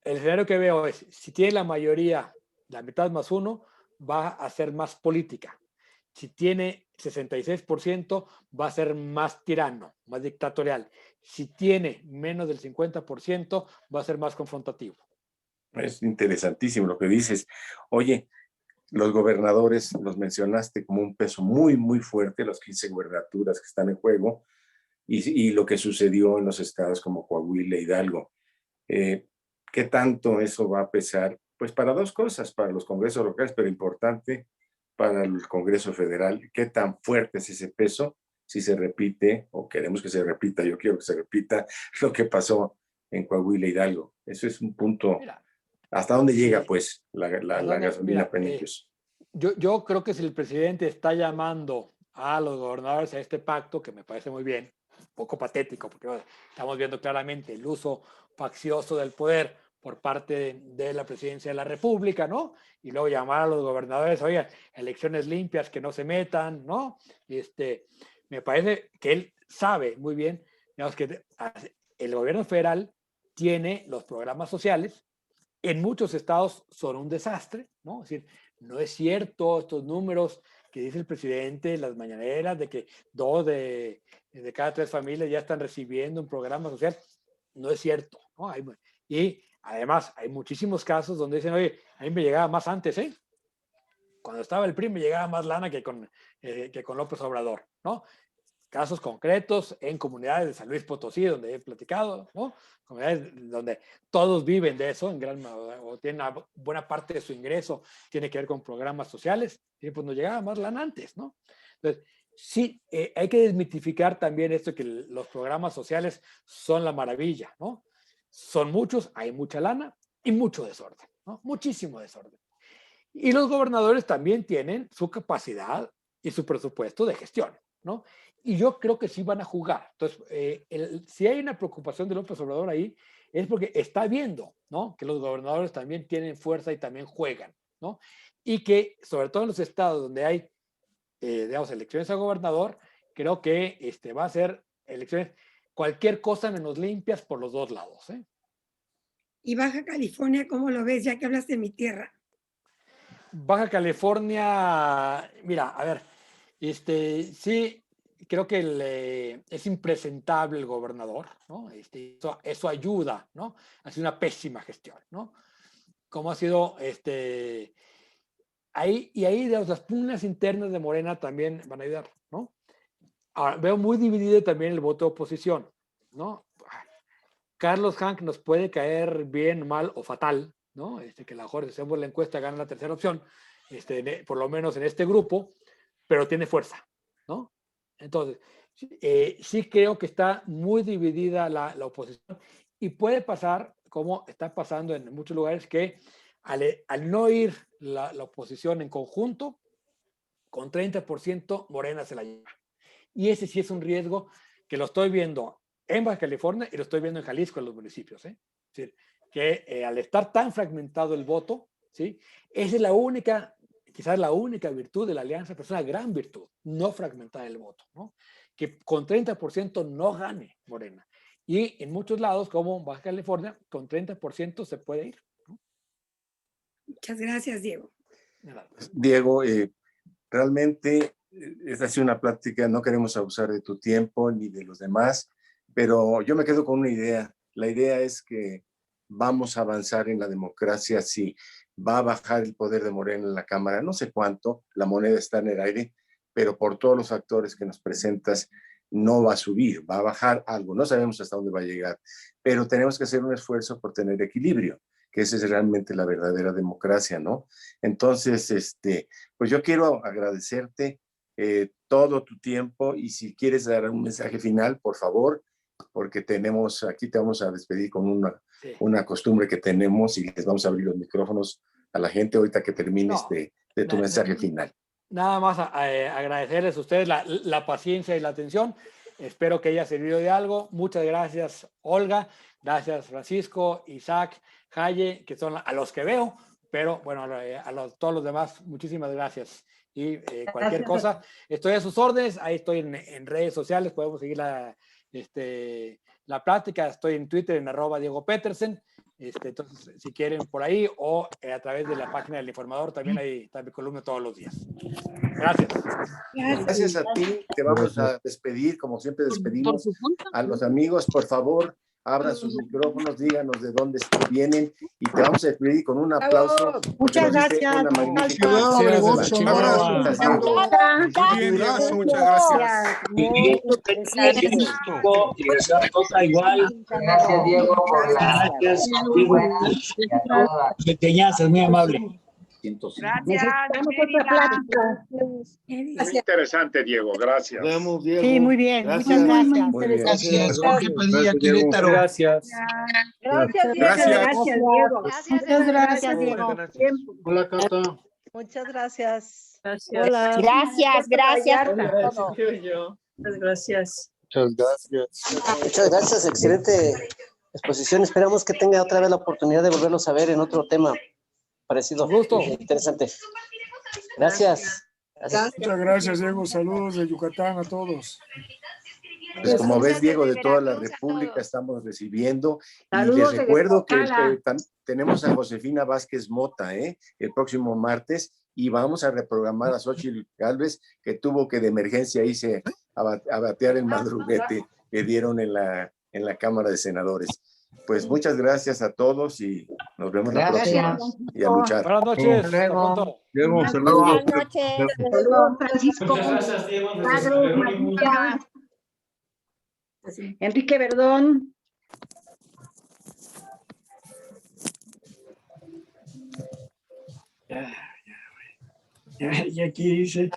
el escenario que veo es, si tiene la mayoría, la mitad más uno, va a ser más política. Si tiene 66%, va a ser más tirano, más dictatorial. Si tiene menos del 50%, va a ser más confrontativo. Es interesantísimo lo que dices. Oye, los gobernadores los mencionaste como un peso muy, muy fuerte, los 15 gubernaturas que están en juego, y lo que sucedió en los estados como Coahuila, Hidalgo. ¿Qué tanto eso va a pesar? Pues para dos cosas, para los congresos locales, pero importante para el Congreso Federal. ¿Qué tan fuerte es ese peso? Si se repite, o queremos que se repita, yo quiero que se repita lo que pasó en Coahuila, Hidalgo. Eso es un punto. Mira, ¿Hasta dónde llega, pues, la gasolina mira, Pemex? yo creo que si el presidente está llamando a los gobernadores a este pacto, que me parece muy bien, un poco patético, porque bueno, estamos viendo claramente el uso faccioso del poder por parte de la presidencia de la República, ¿no? Y luego llamar a los gobernadores, oye, elecciones limpias, que no se metan, ¿no? Me parece que él sabe muy bien, digamos, que el gobierno federal tiene los programas sociales, en muchos estados son un desastre, ¿no? Es decir, no es cierto estos números que dice el presidente, las mañaneras, de que 2 de cada 3 familias ya están recibiendo un programa social. No es cierto, ¿no? Y además hay muchísimos casos donde dicen, oye, a mí me llegaba más antes, ¿eh? Cuando estaba el PRI me llegaba más lana que con López Obrador, ¿no? Casos concretos en comunidades de San Luis Potosí, donde he platicado, ¿no? Comunidades donde todos viven de eso, o tienen una buena parte de su ingreso, tiene que ver con programas sociales, y pues nos llegaba más lana antes, ¿no? Entonces, sí, hay que desmitificar también esto, que los programas sociales son la maravilla, ¿no? Son muchos, hay mucha lana y mucho desorden, ¿no? Muchísimo desorden. Y los gobernadores también tienen su capacidad y su presupuesto de gestión, ¿no? Y yo creo que sí van a jugar. Entonces, si hay una preocupación de López Obrador ahí, es porque está viendo, ¿no? Que los gobernadores también tienen fuerza y también juegan, ¿no? Y que, sobre todo en los estados donde hay, digamos, elecciones a gobernador, creo que va a ser elecciones, cualquier cosa menos limpias por los dos lados, ¿eh? Y Baja California, ¿cómo lo ves? Ya que hablas de mi tierra. Baja California, mira, a ver, sí, creo que es impresentable el gobernador, ¿no? Eso ayuda, ¿no? Ha sido una pésima gestión, ¿no? Como ha sido, ahí, digamos, las pugnas internas de Morena también van a ayudar, ¿no? Ahora, veo muy dividido también el voto de oposición, ¿no? Carlos Hank nos puede caer bien, mal o fatal, ¿no? Que a lo mejor si hacemos la encuesta gana la tercera opción, por lo menos en este grupo, pero tiene fuerza, ¿no? Entonces, sí creo que está muy dividida la oposición, y puede pasar, como está pasando en muchos lugares, que al no ir la oposición en conjunto, con 30% Morena se la lleva. Y ese sí es un riesgo que lo estoy viendo en Baja California y lo estoy viendo en Jalisco, en los municipios, ¿eh? Es decir, que al estar tan fragmentado el voto, ¿sí? Esa es la única, quizás la única virtud de la alianza, pero es una gran virtud, no fragmentar el voto, ¿no? Que con 30% no gane Morena. Y en muchos lados, como Baja California, con 30% se puede ir, ¿no? Muchas gracias, Diego. Diego, realmente esta ha sido una plática, no queremos abusar de tu tiempo ni de los demás, pero yo me quedo con una idea. La idea es que vamos a avanzar en la democracia si va a bajar el poder de Morena en la Cámara, no sé cuánto, la moneda está en el aire, pero por todos los factores que nos presentas, no va a subir, va a bajar algo, no sabemos hasta dónde va a llegar, pero tenemos que hacer un esfuerzo por tener equilibrio, que esa es realmente la verdadera democracia, ¿no? Entonces, pues yo quiero agradecerte todo tu tiempo y si quieres dar un mensaje final, por favor, porque aquí te vamos a despedir con una costumbre que tenemos y les vamos a abrir los micrófonos a la gente ahorita que termines de tu mensaje final. Nada más agradecerles a ustedes la paciencia y la atención. Espero que haya servido de algo. Muchas gracias, Olga. Gracias, Francisco, Isaac, Jaye, que son a los que veo, pero bueno, todos los demás, muchísimas gracias. Y cualquier cosa, estoy a sus órdenes. Ahí estoy en redes sociales. Podemos seguir la plática. Estoy en Twitter en @DiegoPetersen. Entonces, si quieren por ahí o a través de la página del Informador, también ahí está mi columna todos los días. Gracias. Gracias a ti. Te vamos a despedir, como siempre despedimos a los amigos. Por favor, abran sus micrófonos, díganos de dónde vienen y te vamos a despedir con un aplauso. Muchas gracias. Una magnífica Muchas gracias. Gracias, Diego, por la pequeñazo, muy amable. Necesitamos otra plática. Muy interesante, Diego. Gracias. Sí, muy bien. Gracias. Muchas gracias. Gracias, Jorge Padilla, Querétaro. Gracias. Gracias, Diego. Gracias. Diego. Muchas gracias, Diego. Hola, Cata. Muchas gracias. Hola. Gracias, gracias. Muchas gracias. Muchas gracias. Muchas gracias, excelente exposición. Esperamos que tenga otra vez la oportunidad de volverlos a ver en otro tema parecido. Gusto. Interesante. Gracias. Muchas gracias, Diego. Saludos de Yucatán a todos. Pues como ves, Diego, de toda la República estamos recibiendo. Y les Saludos de recuerdo que Guadalajara. tenemos a Josefina Vázquez Mota el próximo martes y vamos a reprogramar a Xochitl Gálvez, que tuvo que de emergencia irse a batear el madruguete que dieron en la Cámara de Senadores. Pues muchas gracias a todos y nos vemos la próxima. Y a luchar. Buenas noches. Hasta pronto. Diego, saludos. Buenas noches. Saludos, Francisco. Muchas gracias, Diego. Padre, María. Enrique Verdón. Y aquí dice.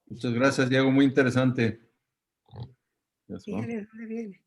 Muchas gracias, Diego. Muy interesante. Fíjate dónde viene.